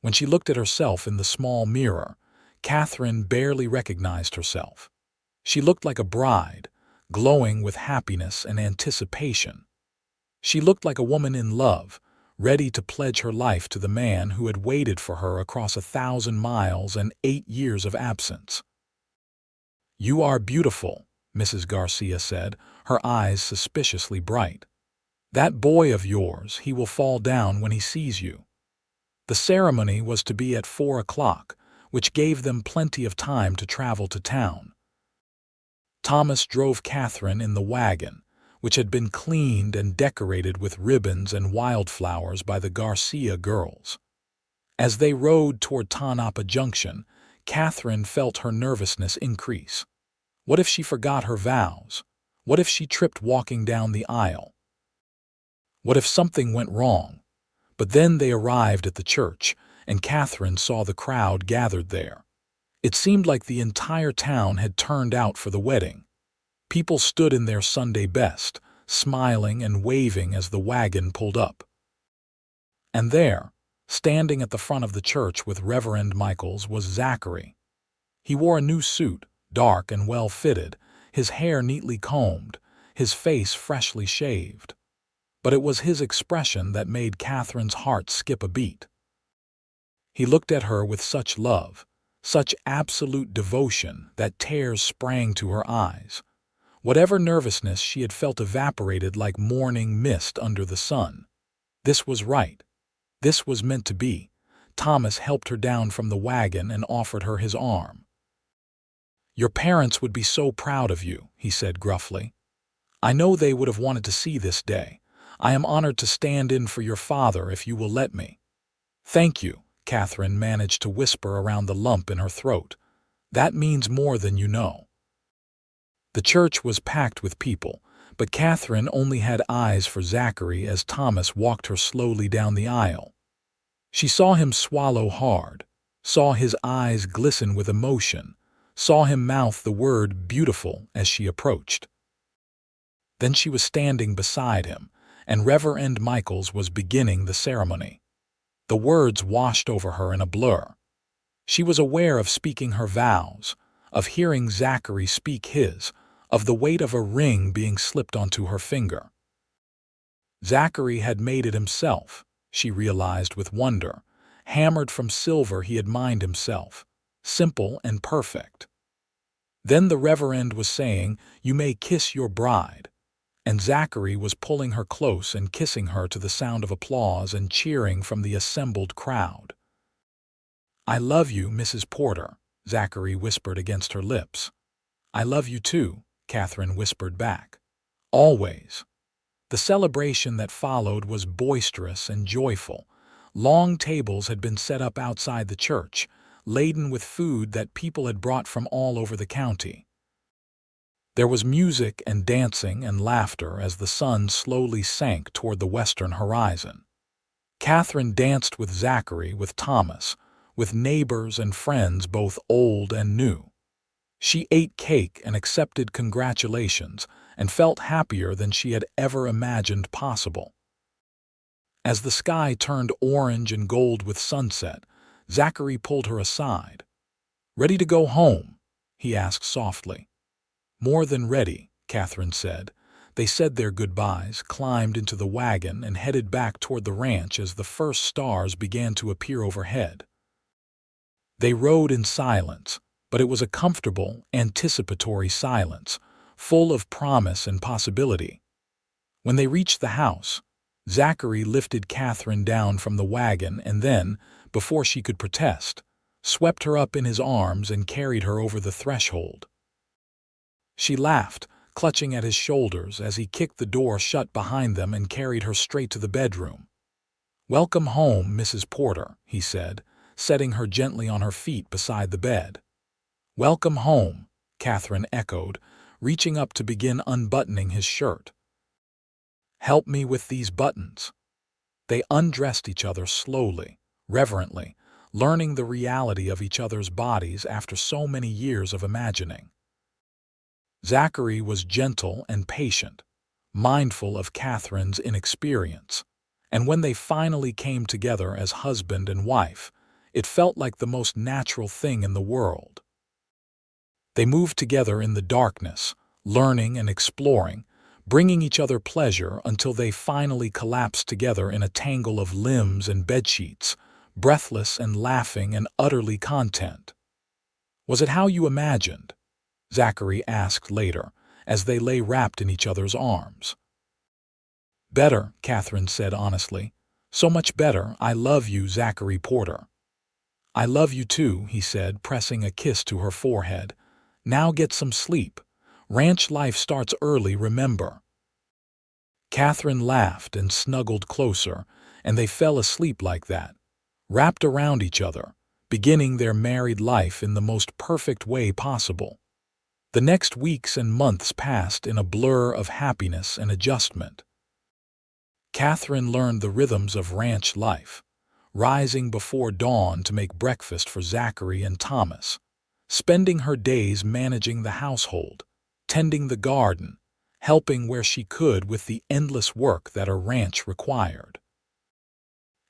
When she looked at herself in the small mirror, Katherine barely recognized herself. She looked like a bride, glowing with happiness and anticipation. She looked like a woman in love, ready to pledge her life to the man who had waited for her across 1,000 miles and 8 years of absence. "You are beautiful," Mrs. Garcia said, her eyes suspiciously bright. "That boy of yours, he will fall down when he sees you." The ceremony was to be at 4 o'clock, which gave them plenty of time to travel to town. Thomas drove Katherine in the wagon, which had been cleaned and decorated with ribbons and wildflowers by the Garcia girls. As they rode toward Tanapa Junction, Katherine felt her nervousness increase. What if she forgot her vows? What if she tripped walking down the aisle? What if something went wrong? But then they arrived at the church, and Katherine saw the crowd gathered there. It seemed like the entire town had turned out for the wedding. People stood in their Sunday best, smiling and waving as the wagon pulled up. And there, standing at the front of the church with Reverend Michaels, was Zachary. He wore a new suit, dark and well-fitted, his hair neatly combed, his face freshly shaved. But it was his expression that made Katherine's heart skip a beat. He looked at her with such love, such absolute devotion that tears sprang to her eyes. Whatever nervousness she had felt evaporated like morning mist under the sun. This was right. This was meant to be. Thomas helped her down from the wagon and offered her his arm. "Your parents would be so proud of you," he said gruffly. "I know they would have wanted to see this day. I am honored to stand in for your father if you will let me." "Thank you," Katherine managed to whisper around the lump in her throat. "That means more than you know." The church was packed with people, but Katherine only had eyes for Zachary as Thomas walked her slowly down the aisle. She saw him swallow hard, saw his eyes glisten with emotion, saw him mouth the word beautiful as she approached. Then she was standing beside him, and Reverend Michaels was beginning the ceremony. The words washed over her in a blur. She was aware of speaking her vows, of hearing Zachary speak his, of the weight of a ring being slipped onto her finger. Zachary had made it himself, she realized with wonder. Hammered from silver he had mined himself, simple and perfect. Then the Reverend was saying, "You may kiss your bride," and Zachary was pulling her close and kissing her to the sound of applause and cheering from the assembled crowd. "I love you, Mrs. Porter," Zachary whispered against her lips. "I love you too," Katherine whispered back. "Always." The celebration that followed was boisterous and joyful. Long tables had been set up outside the church, laden with food that people had brought from all over the county. There was music and dancing and laughter as the sun slowly sank toward the western horizon. Katherine danced with Zachary, with Thomas, with neighbors and friends both old and new. She ate cake and accepted congratulations and felt happier than she had ever imagined possible. As the sky turned orange and gold with sunset, Zachary pulled her aside. "Ready to go home?" he asked softly. "More than ready," Katherine said. They said their goodbyes, climbed into the wagon, and headed back toward the ranch as the first stars began to appear overhead. They rode in silence, but it was a comfortable, anticipatory silence, full of promise and possibility. When they reached the house, Zachary lifted Katherine down from the wagon and then, before she could protest, swept her up in his arms and carried her over the threshold. She laughed, clutching at his shoulders as he kicked the door shut behind them and carried her straight to the bedroom. "Welcome home, Mrs. Porter," he said, setting her gently on her feet beside the bed. "Welcome home," Katherine echoed, reaching up to begin unbuttoning his shirt. "Help me with these buttons." They undressed each other slowly, reverently, learning the reality of each other's bodies after so many years of imagining. Zachary was gentle and patient, mindful of Katherine's inexperience, and when they finally came together as husband and wife, it felt like the most natural thing in the world. They moved together in the darkness, learning and exploring, bringing each other pleasure until they finally collapsed together in a tangle of limbs and bedsheets, breathless and laughing and utterly content. "Was it how you imagined?" Zachary asked later, as they lay wrapped in each other's arms. "Better," Katherine said honestly. "So much better. I love you, Zachary Porter." "I love you too," he said, pressing a kiss to her forehead. "Now get some sleep. Ranch life starts early, remember." Katherine laughed and snuggled closer, and they fell asleep like that, wrapped around each other, beginning their married life in the most perfect way possible. The next weeks and months passed in a blur of happiness and adjustment. Katherine learned the rhythms of ranch life, rising before dawn to make breakfast for Zachary and Thomas, spending her days managing the household, tending the garden, helping where she could with the endless work that a ranch required.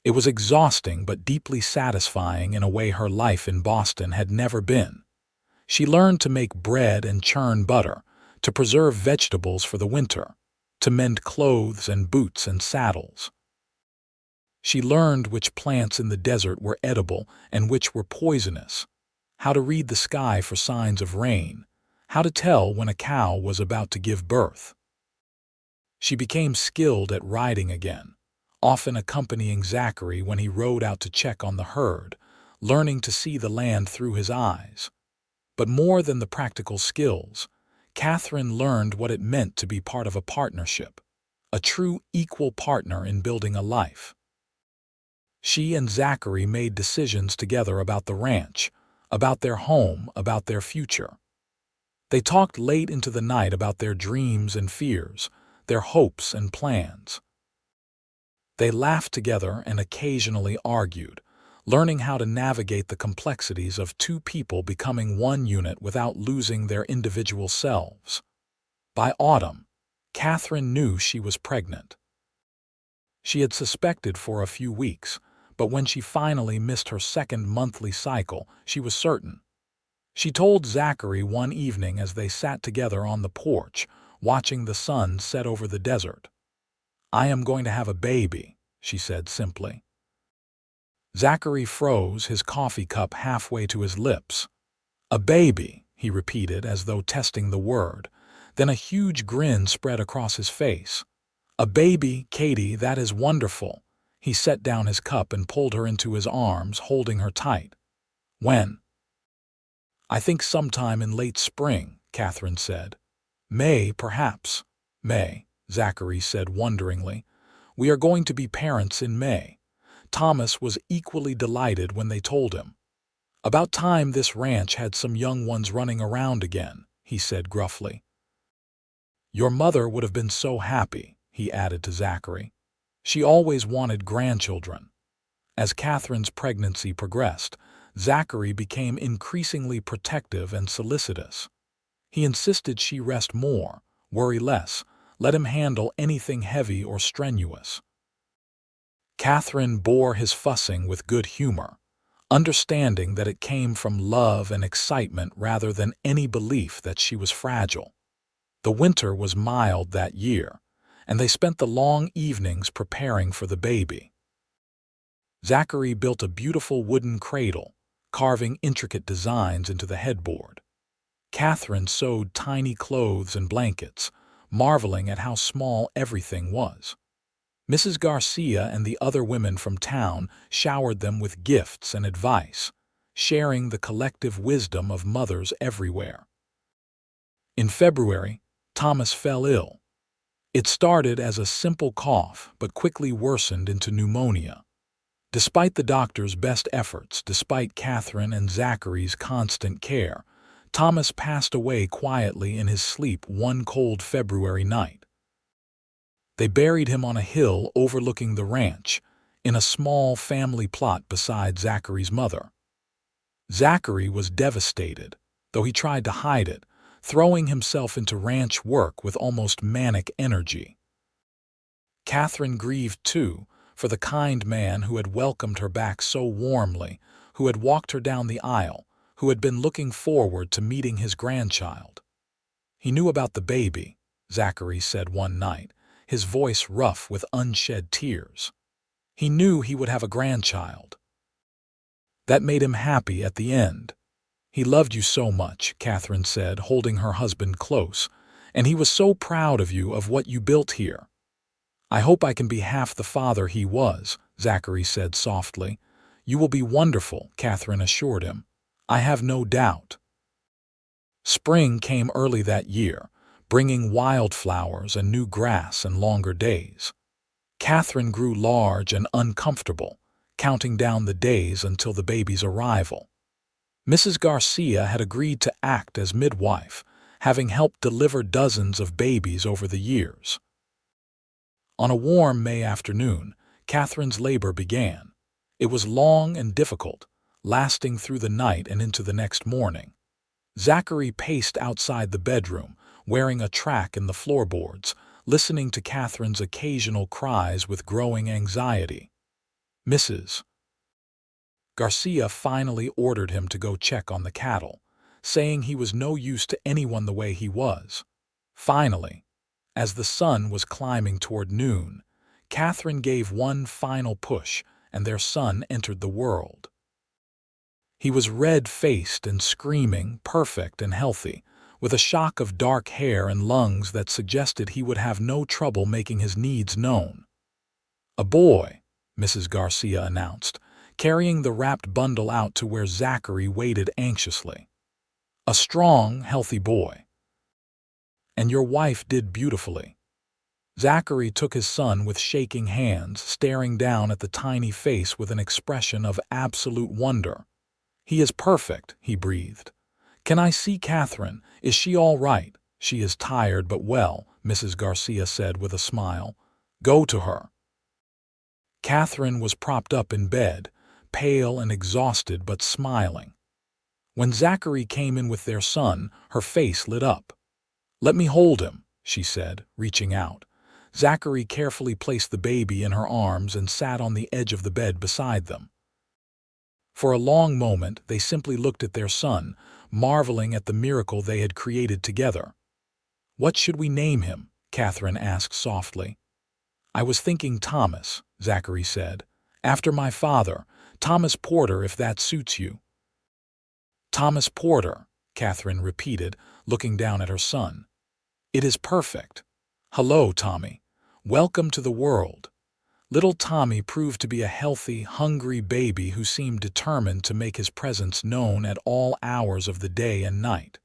It was exhausting but deeply satisfying in a way her life in Boston had never been. She learned to make bread and churn butter, to preserve vegetables for the winter, to mend clothes and boots and saddles. She learned which plants in the desert were edible and which were poisonous, how to read the sky for signs of rain, how to tell when a cow was about to give birth. She became skilled at riding again, often accompanying Zachary when he rode out to check on the herd, learning to see the land through his eyes. But more than the practical skills, Katherine learned what it meant to be part of a partnership, a true equal partner in building a life. She and Zachary made decisions together about the ranch, about their home, about their future. They talked late into the night about their dreams and fears, their hopes and plans. They laughed together and occasionally argued, learning how to navigate the complexities of two people becoming one unit without losing their individual selves. By autumn, Katherine knew she was pregnant. She had suspected for a few weeks, but when she finally missed her second monthly cycle, she was certain. She told Zachary one evening as they sat together on the porch, watching the sun set over the desert. "I am going to have a baby," she said simply. Zachary froze, his coffee cup halfway to his lips. "A baby," he repeated as though testing the word. Then a huge grin spread across his face. "A baby, Katie, that is wonderful." He set down his cup and pulled her into his arms, holding her tight. "When?" "I think sometime in late spring," Katherine said. "May, perhaps." "May," Zachary said wonderingly. "We are going to be parents in May." Thomas was equally delighted when they told him. "About time this ranch had some young ones running around again," he said gruffly. "Your mother would have been so happy," he added to Zachary. "She always wanted grandchildren." As Katherine's pregnancy progressed, Zachary became increasingly protective and solicitous. He insisted she rest more, worry less, let him handle anything heavy or strenuous. Katherine bore his fussing with good humor, understanding that it came from love and excitement rather than any belief that she was fragile. The winter was mild that year, and they spent the long evenings preparing for the baby. Zachary built a beautiful wooden cradle, carving intricate designs into the headboard. Katherine sewed tiny clothes and blankets, marveling at how small everything was. Mrs. Garcia and the other women from town showered them with gifts and advice, sharing the collective wisdom of mothers everywhere. In February, Thomas fell ill. It started as a simple cough but quickly worsened into pneumonia. Despite the doctor's best efforts, despite Katherine and Zachary's constant care, Thomas passed away quietly in his sleep one cold February night. They buried him on a hill overlooking the ranch, in a small family plot beside Zachary's mother. Zachary was devastated, though he tried to hide it, throwing himself into ranch work with almost manic energy. Katherine grieved too, for the kind man who had welcomed her back so warmly, who had walked her down the aisle, who had been looking forward to meeting his grandchild. "He knew about the baby," Zachary said one night, his voice rough with unshed tears. "He knew he would have a grandchild. That made him happy at the end." "He loved you so much," Katherine said, holding her husband close, "and he was so proud of you, of what you built here." "I hope I can be half the father he was," Zachary said softly. "You will be wonderful," Katherine assured him. "I have no doubt." Spring came early that year, bringing wildflowers and new grass and longer days. Katherine grew large and uncomfortable, counting down the days until the baby's arrival. Mrs. Garcia had agreed to act as midwife, having helped deliver dozens of babies over the years. On a warm May afternoon, Catherine's labor began. It was long and difficult, lasting through the night and into the next morning. Zachary paced outside the bedroom, wearing a track in the floorboards, listening to Catherine's occasional cries with growing anxiety. Mrs. Garcia finally ordered him to go check on the cattle, saying he was no use to anyone the way he was. Finally, as the sun was climbing toward noon, Catherine gave one final push, and their son entered the world. He was red-faced and screaming, perfect and healthy, with a shock of dark hair and lungs that suggested he would have no trouble making his needs known. "A boy," Mrs. Garcia announced, carrying the wrapped bundle out to where Zachary waited anxiously. "A strong, healthy boy. And your wife did beautifully." Zachary took his son with shaking hands, staring down at the tiny face with an expression of absolute wonder. "He is perfect," he breathed. "Can I see Catherine? Is she all right?" "She is tired but well," Mrs. Garcia said with a smile. "Go to her." Catherine was propped up in bed, pale and exhausted but smiling. When Zachary came in with their son, her face lit up. "Let me hold him," she said, reaching out. Zachary carefully placed the baby in her arms and sat on the edge of the bed beside them. For a long moment, they simply looked at their son, marveling at the miracle they had created together. "What should we name him?" Catherine asked softly. "I was thinking Thomas," Zachary said. "After my father, Thomas Porter, if that suits you." "Thomas Porter," Catherine repeated, looking down at her son. "It is perfect. Hello, Tommy. Welcome to the world." Little Tommy proved to be a healthy, hungry baby who seemed determined to make his presence known at all hours of the day and night.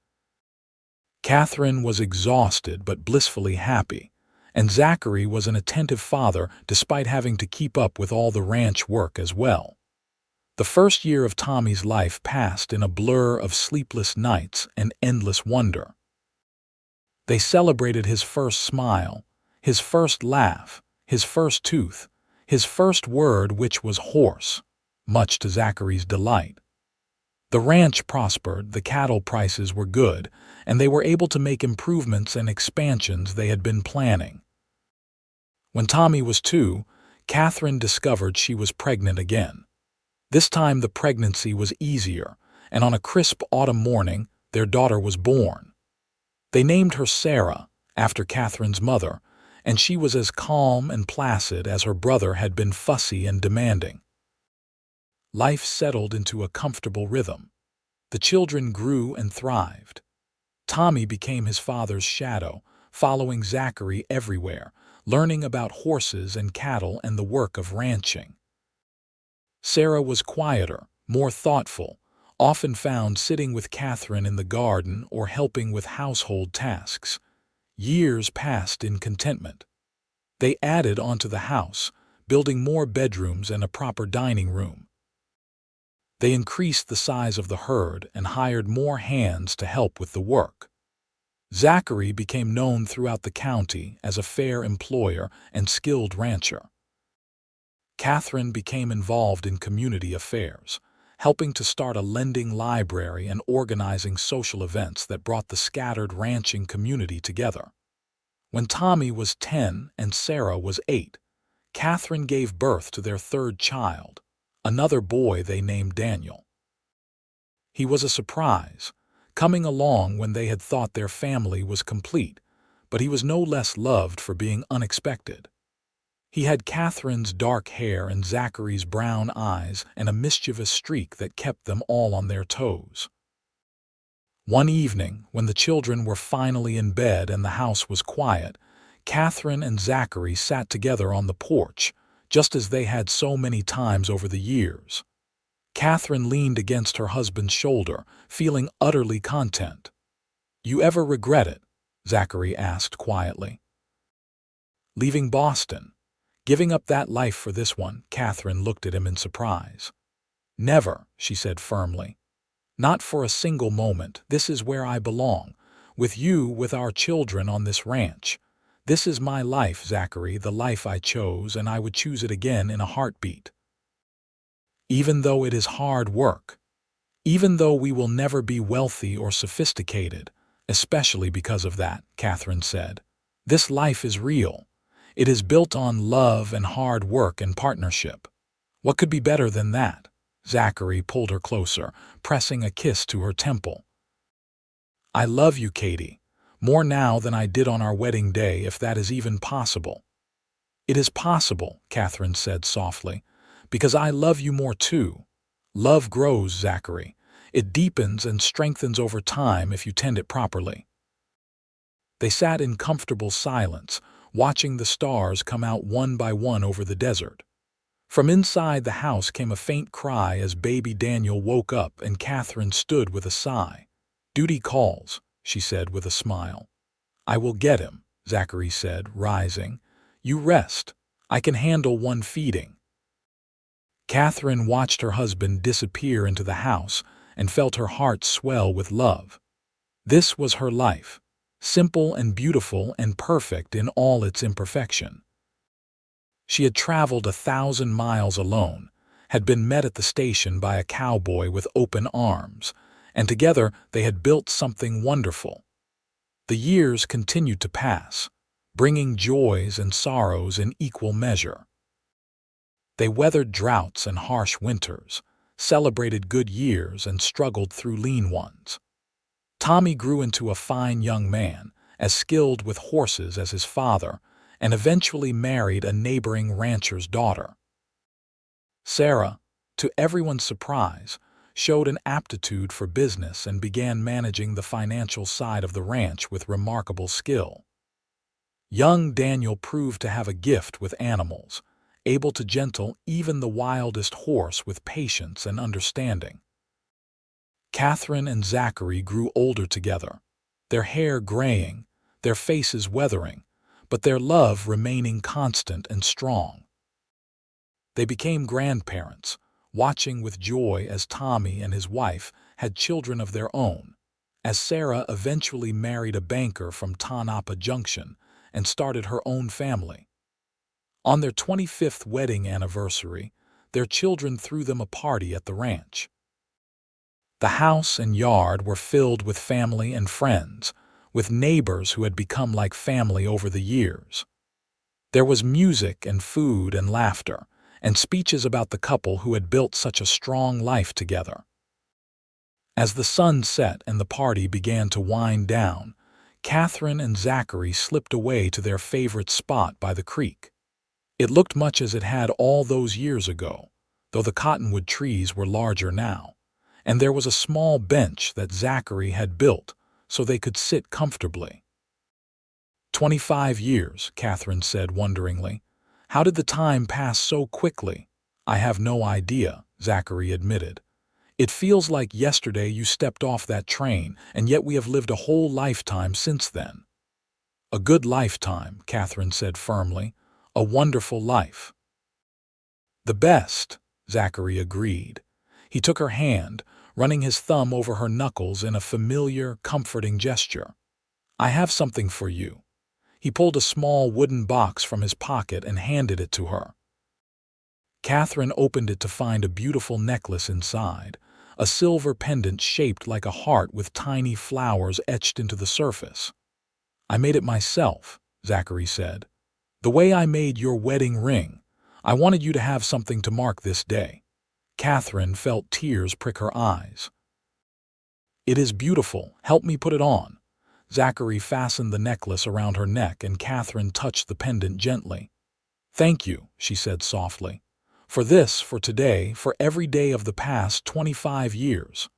Catherine was exhausted but blissfully happy, and Zachary was an attentive father despite having to keep up with all the ranch work as well. The first year of Tommy's life passed in a blur of sleepless nights and endless wonder. They celebrated his first smile, his first laugh, his first tooth, his first word, which was horse, much to Zachary's delight. The ranch prospered, the cattle prices were good, and they were able to make improvements and expansions they had been planning. When Tommy was 2, Catherine discovered she was pregnant again. This time the pregnancy was easier, and on a crisp autumn morning, their daughter was born. They named her Sarah, after Catherine's mother, and she was as calm and placid as her brother had been fussy and demanding. Life settled into a comfortable rhythm. The children grew and thrived. Tommy became his father's shadow, following Zachary everywhere, learning about horses and cattle and the work of ranching. Sarah was quieter, more thoughtful, often found sitting with Catherine in the garden or helping with household tasks. Years passed in contentment. They added onto the house, building more bedrooms and a proper dining room. They increased the size of the herd and hired more hands to help with the work. Zachary became known throughout the county as a fair employer and skilled rancher. Catherine became involved in community affairs, helping to start a lending library and organizing social events that brought the scattered ranching community together. When Tommy was 10 and Sarah was 8, Catherine gave birth to their third child, another boy they named Daniel. He was a surprise, coming along when they had thought their family was complete, but he was no less loved for being unexpected. He had Catherine's dark hair and Zachary's brown eyes and a mischievous streak that kept them all on their toes. One evening, when the children were finally in bed and the house was quiet, Catherine and Zachary sat together on the porch, just as they had so many times over the years. Catherine leaned against her husband's shoulder, feeling utterly content. "You ever regret it?" Zachary asked quietly. "Leaving Boston? Giving up that life for this one?" Catherine looked at him in surprise. "Never," she said firmly. "Not for a single moment. This is where I belong. With you, with our children on this ranch. This is my life, Zachary, the life I chose, and I would choose it again in a heartbeat. Even though it is hard work. Even though we will never be wealthy or sophisticated, especially because of that, Katherine said. This life is real. It is built on love and hard work and partnership. What could be better than that? Zachary pulled her closer, pressing a kiss to her temple. I love you, Katie, more now than I did on our wedding day, if that is even possible. It is possible, Katherine said softly, because I love you more too. Love grows, Zachary. It deepens and strengthens over time if you tend it properly. They sat in comfortable silence, watching the stars come out one by one over the desert. From inside the house came a faint cry as baby Daniel woke up, and Katherine stood with a sigh. Duty calls, she said with a smile. I will get him, Zachary said, rising. You rest. I can handle one feeding. Katherine watched her husband disappear into the house and felt her heart swell with love. This was her life, simple and beautiful and perfect in all its imperfection. She had traveled 1,000 miles alone, had been met at the station by a cowboy with open arms, and together they had built something wonderful. The years continued to pass, bringing joys and sorrows in equal measure. They weathered droughts and harsh winters, celebrated good years and struggled through lean ones. Tommy grew into a fine young man, as skilled with horses as his father, and eventually married a neighboring rancher's daughter. Sarah, to everyone's surprise, showed an aptitude for business and began managing the financial side of the ranch with remarkable skill. Young Daniel proved to have a gift with animals, able to gentle even the wildest horse with patience and understanding. Katherine and Zachary grew older together, their hair graying, their faces weathering, but their love remaining constant and strong. They became grandparents, watching with joy as Tommy and his wife had children of their own, as Sarah eventually married a banker from Tonopah Junction and started her own family. On their 25th wedding anniversary, their children threw them a party at the ranch. The house and yard were filled with family and friends, with neighbors who had become like family over the years. There was music and food and laughter, and speeches about the couple who had built such a strong life together. As the sun set and the party began to wind down, Katherine and Zachary slipped away to their favorite spot by the creek. It looked much as it had all those years ago, though the cottonwood trees were larger now, and there was a small bench that Zachary had built so they could sit comfortably. 25 years, Katherine said wonderingly. How did the time pass so quickly? I have no idea, Zachary admitted. It feels like yesterday you stepped off that train, and yet we have lived a whole lifetime since then. A good lifetime, Katherine said firmly. A wonderful life. The best, Zachary agreed. He took her hand, running his thumb over her knuckles in a familiar, comforting gesture. I have something for you. He pulled a small wooden box from his pocket and handed it to her. Katherine opened it to find a beautiful necklace inside, a silver pendant shaped like a heart with tiny flowers etched into the surface. I made it myself, Zachary said. The way I made your wedding ring. I wanted you to have something to mark this day. Katherine felt tears prick her eyes. It is beautiful. Help me put it on. Zachary fastened the necklace around her neck and Katherine touched the pendant gently. Thank you, she said softly. For this, for today, for every day of the past 25 years.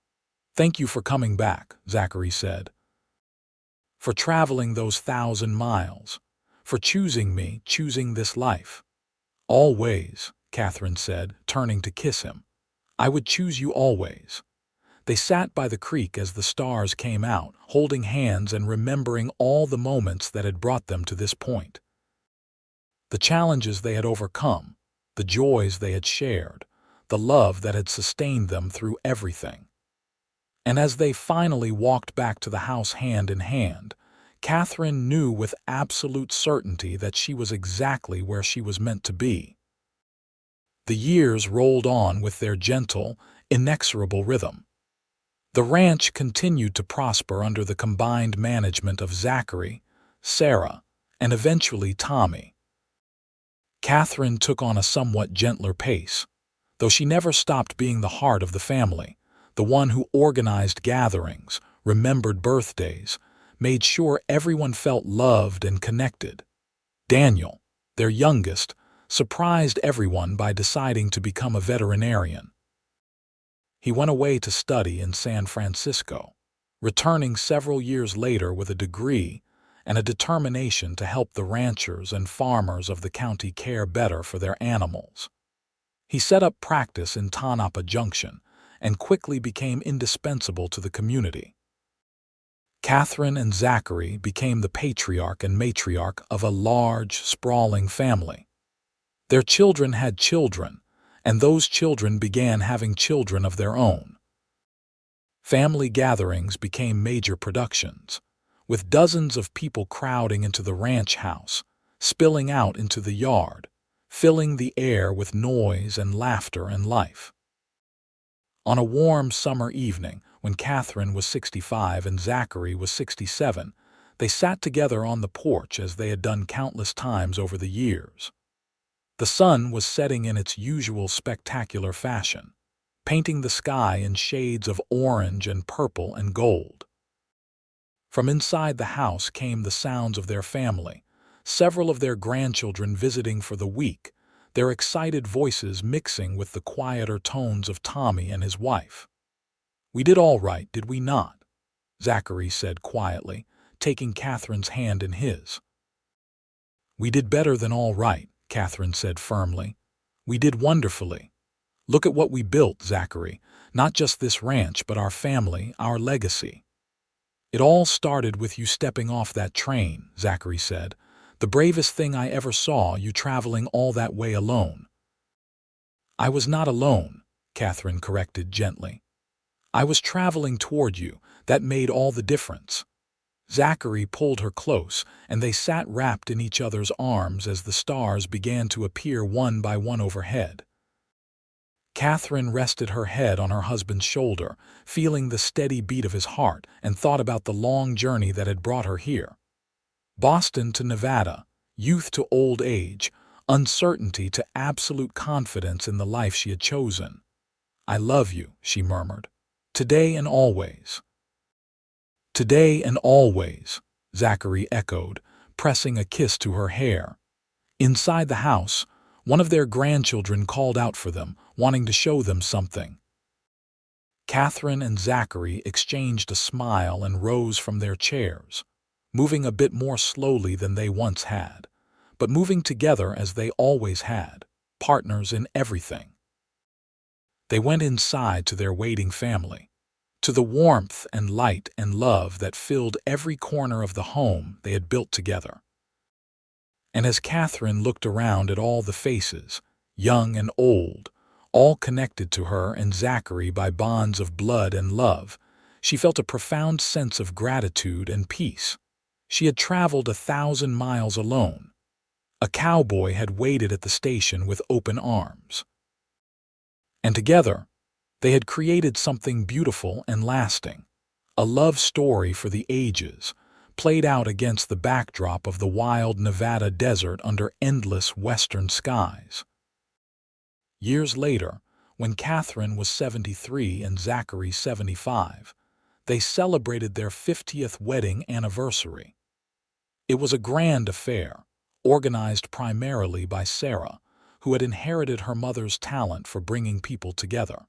Thank you for coming back, Zachary said. For traveling those 1,000 miles. For choosing me, choosing this life. Always, Katherine said, turning to kiss him. I would choose you always. They sat by the creek as the stars came out, holding hands and remembering all the moments that had brought them to this point. The challenges they had overcome, the joys they had shared, the love that had sustained them through everything. And as they finally walked back to the house hand in hand, Katherine knew with absolute certainty that she was exactly where she was meant to be. The years rolled on with their gentle, inexorable rhythm. The ranch continued to prosper under the combined management of Zachary, Sarah, and eventually Tommy. Katherine took on a somewhat gentler pace, though she never stopped being the heart of the family, the one who organized gatherings, remembered birthdays, made sure everyone felt loved and connected. Daniel, their youngest, surprised everyone by deciding to become a veterinarian. He went away to study in San Francisco, returning several years later with a degree and a determination to help the ranchers and farmers of the county care better for their animals. He set up practice in Tonopah Junction and quickly became indispensable to the community. Katherine and Zachary became the patriarch and matriarch of a large, sprawling family. Their children had children, and those children began having children of their own. Family gatherings became major productions, with dozens of people crowding into the ranch house, spilling out into the yard, filling the air with noise and laughter and life. On a warm summer evening, when Katherine was 65 and Zachary was 67, they sat together on the porch as they had done countless times over the years. The sun was setting in its usual spectacular fashion, painting the sky in shades of orange and purple and gold. From inside the house came the sounds of their family, several of their grandchildren visiting for the week, their excited voices mixing with the quieter tones of Tommy and his wife. "We did all right, did we not?" Zachary said quietly, taking Katherine's hand in his. "We did better than all right," Katherine said firmly. "We did wonderfully. Look at what we built, Zachary, not just this ranch, but our family, our legacy." "It all started with you stepping off that train," Zachary said. "The bravest thing I ever saw, you traveling all that way alone." "I was not alone," Katherine corrected gently. "I was traveling toward you. That made all the difference." Zachary pulled her close, and they sat wrapped in each other's arms as the stars began to appear one by one overhead. Katherine rested her head on her husband's shoulder, feeling the steady beat of his heart, and thought about the long journey that had brought her here. Boston to Nevada, youth to old age, uncertainty to absolute confidence in the life she had chosen. "I love you," she murmured. "Today and always." "Today and always," Zachary echoed, pressing a kiss to her hair. Inside the house, one of their grandchildren called out for them, wanting to show them something. Katherine and Zachary exchanged a smile and rose from their chairs, moving a bit more slowly than they once had, but moving together as they always had, partners in everything. They went inside to their waiting family, to the warmth and light and love that filled every corner of the home they had built together. And as Katherine looked around at all the faces, young and old, all connected to her and Zachary by bonds of blood and love, she felt a profound sense of gratitude and peace. She had traveled 1,000 miles alone. A cowboy had waited at the station with open arms. And together, they had created something beautiful and lasting, a love story for the ages, played out against the backdrop of the wild Nevada desert under endless western skies. Years later, when Katherine was 73 and Zachary 75, they celebrated their 50th wedding anniversary. It was a grand affair, organized primarily by Sarah, who had inherited her mother's talent for bringing people together.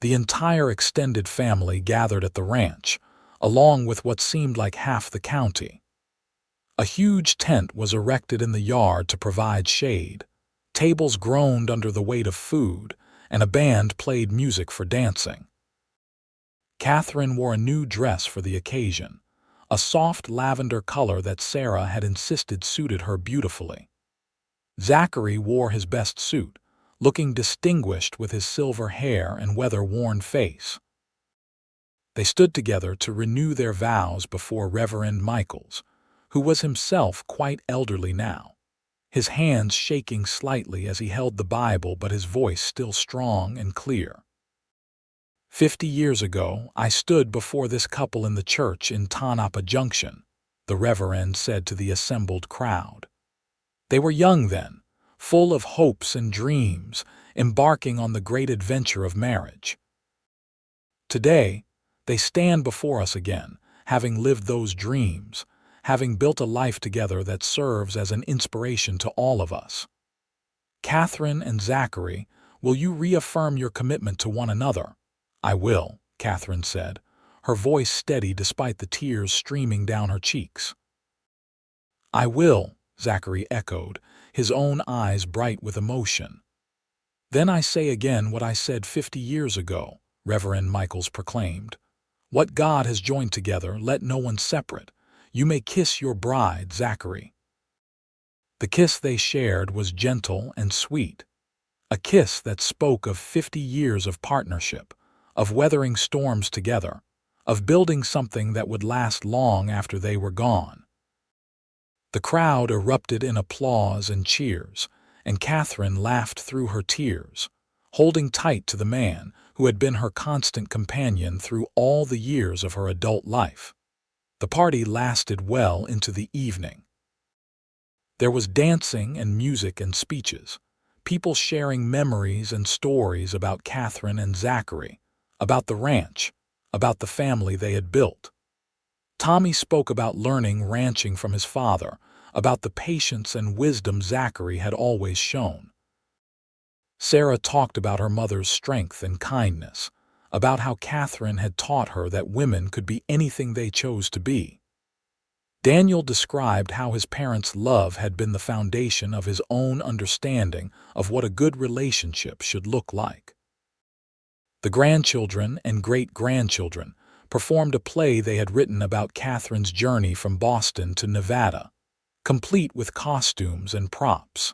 The entire extended family gathered at the ranch, along with what seemed like half the county. A huge tent was erected in the yard to provide shade, tables groaned under the weight of food, and a band played music for dancing. Katherine wore a new dress for the occasion, a soft lavender color that Sarah had insisted suited her beautifully. Zachary wore his best suit, looking distinguished with his silver hair and weather-worn face. They stood together to renew their vows before Reverend Michaels, who was himself quite elderly now, his hands shaking slightly as he held the Bible but his voice still strong and clear. 50 years ago, I stood before this couple in the church in Tonopah Junction, the Reverend said to the assembled crowd. They were young then, full of hopes and dreams, embarking on the great adventure of marriage. Today, they stand before us again, having lived those dreams, having built a life together that serves as an inspiration to all of us. Katherine and Zachary, will you reaffirm your commitment to one another? I will, Katherine said, her voice steady despite the tears streaming down her cheeks. I will, Zachary echoed, his own eyes bright with emotion. Then I say again what I said 50 years ago, Reverend Michaels proclaimed. What God has joined together, let no one separate. You may kiss your bride, Zachary. The kiss they shared was gentle and sweet, a kiss that spoke of 50 years of partnership, of weathering storms together, of building something that would last long after they were gone. The crowd erupted in applause and cheers, and Katherine laughed through her tears, holding tight to the man who had been her constant companion through all the years of her adult life. The party lasted well into the evening. There was dancing and music and speeches, people sharing memories and stories about Katherine and Zachary, about the ranch, about the family they had built. Tommy spoke about learning ranching from his father, about the patience and wisdom Zachary had always shown. Sarah talked about her mother's strength and kindness, about how Katherine had taught her that women could be anything they chose to be. Daniel described how his parents' love had been the foundation of his own understanding of what a good relationship should look like. The grandchildren and great-grandchildren performed a play they had written about Katherine's journey from Boston to Nevada, complete with costumes and props.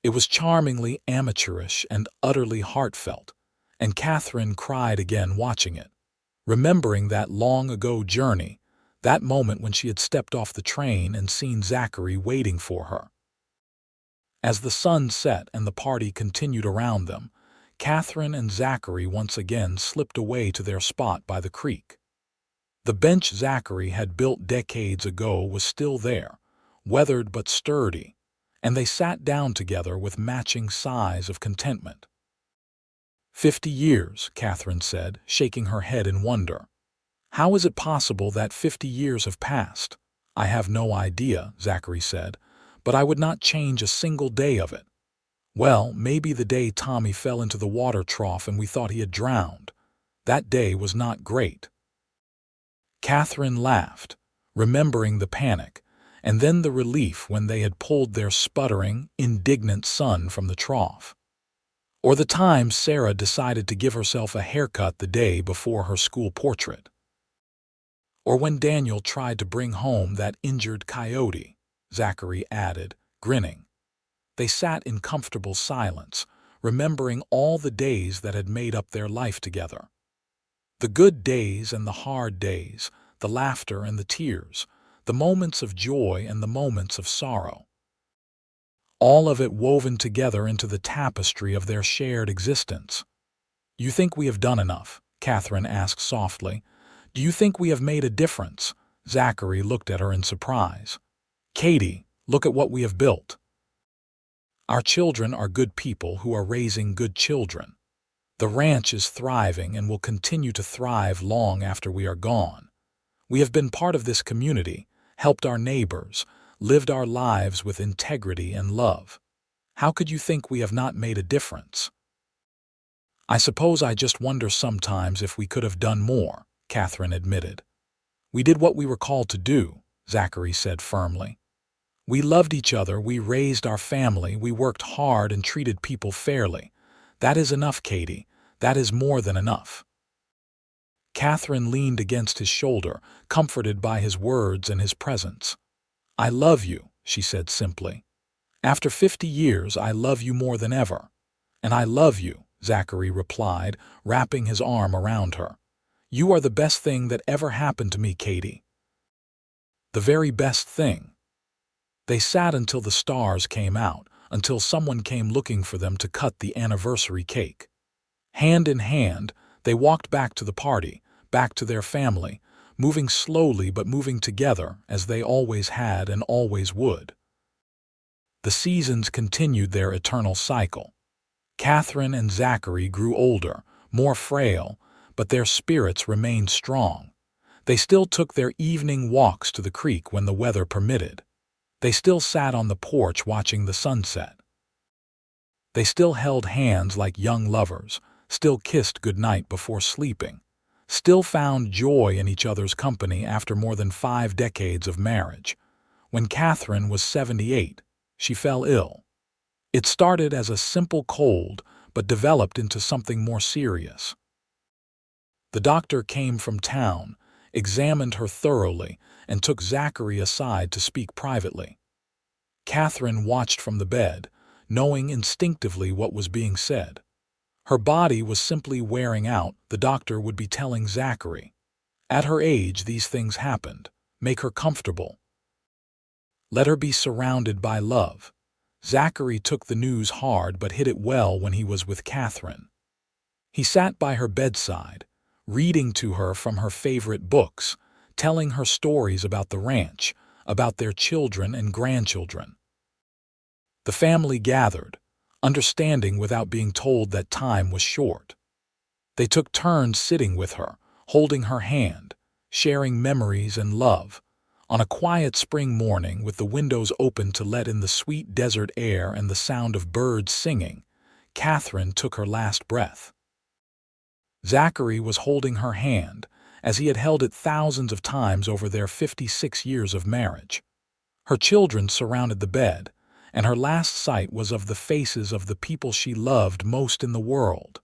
It was charmingly amateurish and utterly heartfelt, and Katherine cried again watching it, remembering that long-ago journey, that moment when she had stepped off the train and seen Zachary waiting for her. As the sun set and the party continued around them, Katherine and Zachary once again slipped away to their spot by the creek. The bench Zachary had built decades ago was still there, weathered but sturdy, and they sat down together with matching sighs of contentment. 50 years, Katherine said, shaking her head in wonder. How is it possible that 50 years have passed? I have no idea, Zachary said, but I would not change a single day of it. Well, maybe the day Tommy fell into the water trough and we thought he had drowned. That day was not great. Katherine laughed, remembering the panic, and then the relief when they had pulled their sputtering, indignant son from the trough. Or the time Sarah decided to give herself a haircut the day before her school portrait. Or when Daniel tried to bring home that injured coyote, Zachary added, grinning. They sat in comfortable silence, remembering all the days that had made up their life together. The good days and the hard days, the laughter and the tears, the moments of joy and the moments of sorrow. All of it woven together into the tapestry of their shared existence. You think we have done enough? Katherine asked softly. Do you think we have made a difference? Zachary looked at her in surprise. Katie, look at what we have built. Our children are good people who are raising good children. The ranch is thriving and will continue to thrive long after we are gone. We have been part of this community, helped our neighbors, lived our lives with integrity and love. How could you think we have not made a difference? I suppose I just wonder sometimes if we could have done more, Katherine admitted. We did what we were called to do, Zachary said firmly. We loved each other, we raised our family, we worked hard and treated people fairly. That is enough, Katie. That is more than enough. Katherine leaned against his shoulder, comforted by his words and his presence. I love you, she said simply. After 50 years, I love you more than ever. And I love you, Zachary replied, wrapping his arm around her. You are the best thing that ever happened to me, Katie. The very best thing. They sat until the stars came out, until someone came looking for them to cut the anniversary cake. Hand in hand, they walked back to the party, back to their family, moving slowly but moving together as they always had and always would. The seasons continued their eternal cycle. Katherine and Zachary grew older, more frail, but their spirits remained strong. They still took their evening walks to the creek when the weather permitted. They still sat on the porch watching the sunset. They still held hands like young lovers, still kissed goodnight before sleeping, still found joy in each other's company after more than 5 decades of marriage. When Katherine was 78, she fell ill. It started as a simple cold, but developed into something more serious. The doctor came from town, examined her thoroughly, and took Zachary aside to speak privately. Katherine watched from the bed, knowing instinctively what was being said. Her body was simply wearing out, the doctor would be telling Zachary. At her age, these things happened. Make her comfortable. Let her be surrounded by love. Zachary took the news hard but hid it well when he was with Katherine. He sat by her bedside, reading to her from her favorite books, telling her stories about the ranch, about their children and grandchildren. The family gathered, understanding without being told that time was short. They took turns sitting with her, holding her hand, sharing memories and love. On a quiet spring morning with the windows open to let in the sweet desert air and the sound of birds singing, Katherine took her last breath. Zachary was holding her hand, as he had held it thousands of times over their 56 years of marriage. Her children surrounded the bed, and her last sight was of the faces of the people she loved most in the world.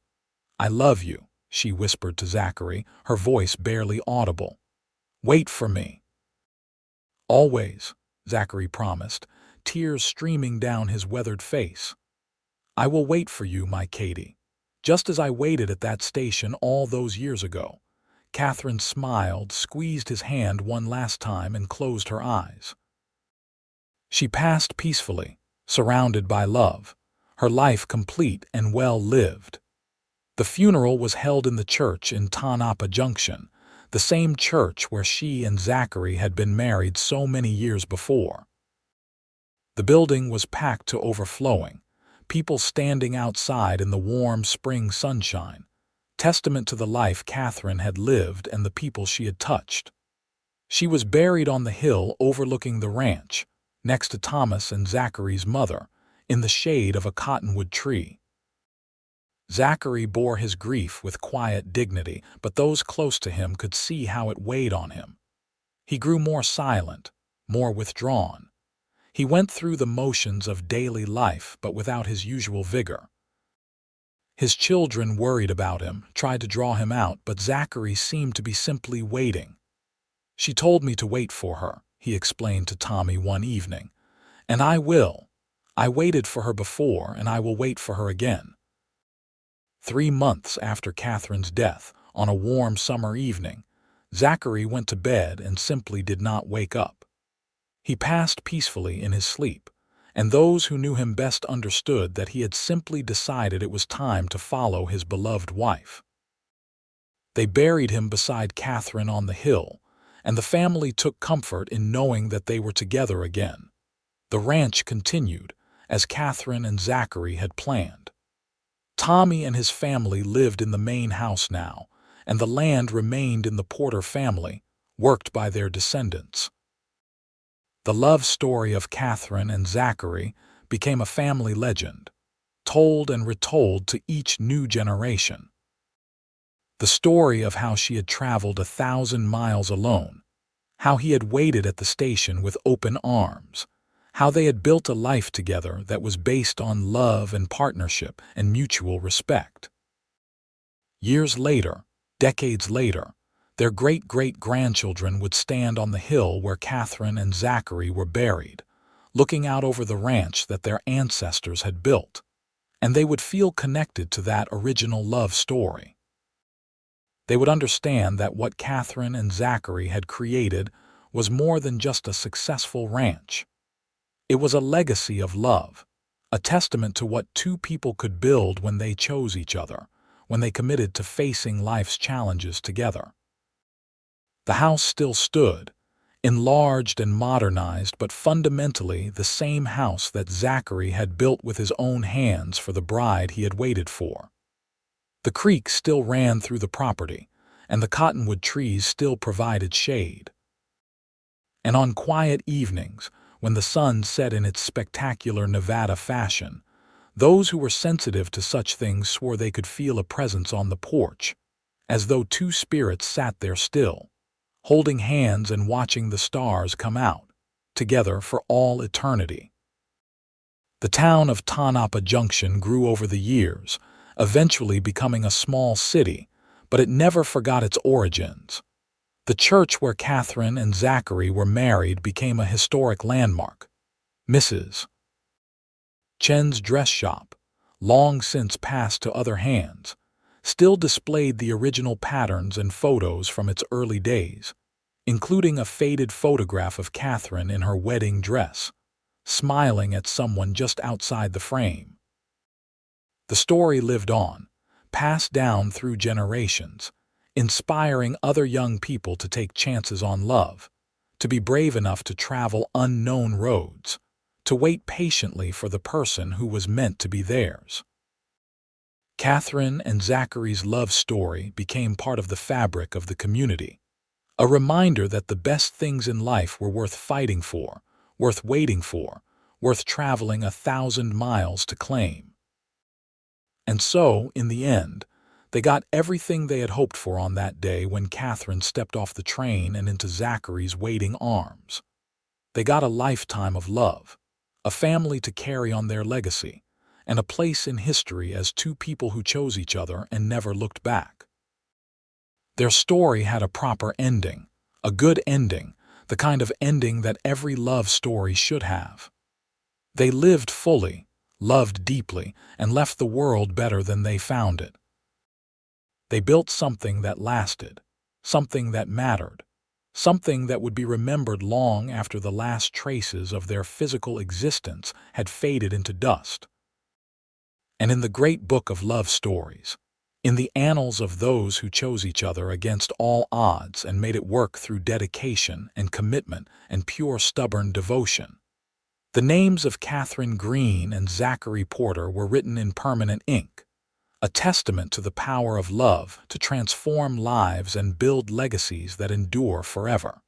"I love you," she whispered to Zachary, her voice barely audible. "Wait for me." "Always," Zachary promised, tears streaming down his weathered face. "I will wait for you, my Katie, just as I waited at that station all those years ago." Katherine smiled, squeezed his hand one last time, and closed her eyes. She passed peacefully, surrounded by love, her life complete and well lived. The funeral was held in the church in Tonopah Junction, the same church where she and Zachary had been married so many years before. The building was packed to overflowing, people standing outside in the warm spring sunshine, testament to the life Katherine had lived and the people she had touched. She was buried on the hill overlooking the ranch, next to Thomas and Zachary's mother, in the shade of a cottonwood tree. Zachary bore his grief with quiet dignity, but those close to him could see how it weighed on him. He grew more silent, more withdrawn. He went through the motions of daily life, but without his usual vigor. His children worried about him, tried to draw him out, but Zachary seemed to be simply waiting. "She told me to wait for her," he explained to Tommy one evening. "And I will. I waited for her before, and I will wait for her again." 3 months after Katherine's death, on a warm summer evening, Zachary went to bed and simply did not wake up. He passed peacefully in his sleep, and those who knew him best understood that he had simply decided it was time to follow his beloved wife. They buried him beside Katherine on the hill, and the family took comfort in knowing that they were together again. The ranch continued, as Katherine and Zachary had planned. Tommy and his family lived in the main house now, and the land remained in the Porter family, worked by their descendants. The love story of Katherine and Zachary became a family legend, told and retold to each new generation. The story of how she had traveled 1,000 miles alone, how he had waited at the station with open arms, how they had built a life together that was based on love and partnership and mutual respect. Years later, decades later, their great-great-grandchildren would stand on the hill where Katherine and Zachary were buried, looking out over the ranch that their ancestors had built, and they would feel connected to that original love story. They would understand that what Katherine and Zachary had created was more than just a successful ranch. It was a legacy of love, a testament to what two people could build when they chose each other, when they committed to facing life's challenges together. The house still stood, enlarged and modernized, but fundamentally the same house that Zachary had built with his own hands for the bride he had waited for. The creek still ran through the property, and the cottonwood trees still provided shade. And on quiet evenings, when the sun set in its spectacular Nevada fashion, those who were sensitive to such things swore they could feel a presence on the porch, as though two spirits sat there still, holding hands and watching the stars come out, together for all eternity. The town of Tonopah Junction grew over the years, eventually becoming a small city, but it never forgot its origins. The church where Katherine and Zachary were married became a historic landmark. Mrs. Chen's dress shop, long since passed to other hands, still displayed the original patterns and photos from its early days, including a faded photograph of Katherine in her wedding dress, smiling at someone just outside the frame. The story lived on, passed down through generations, inspiring other young people to take chances on love, to be brave enough to travel unknown roads, to wait patiently for the person who was meant to be theirs. Katherine and Zachary's love story became part of the fabric of the community, a reminder that the best things in life were worth fighting for, worth waiting for, worth traveling 1,000 miles to claim. And so, in the end, they got everything they had hoped for on that day when Katherine stepped off the train and into Zachary's waiting arms. They got a lifetime of love, a family to carry on their legacy, and a place in history as two people who chose each other and never looked back. Their story had a proper ending, a good ending, the kind of ending that every love story should have. They lived fully, loved deeply, and left the world better than they found it. They built something that lasted, something that mattered, something that would be remembered long after the last traces of their physical existence had faded into dust. And in the great book of love stories, in the annals of those who chose each other against all odds and made it work through dedication and commitment and pure stubborn devotion, the names of Katherine Greene and Zachary Porter were written in permanent ink, a testament to the power of love to transform lives and build legacies that endure forever.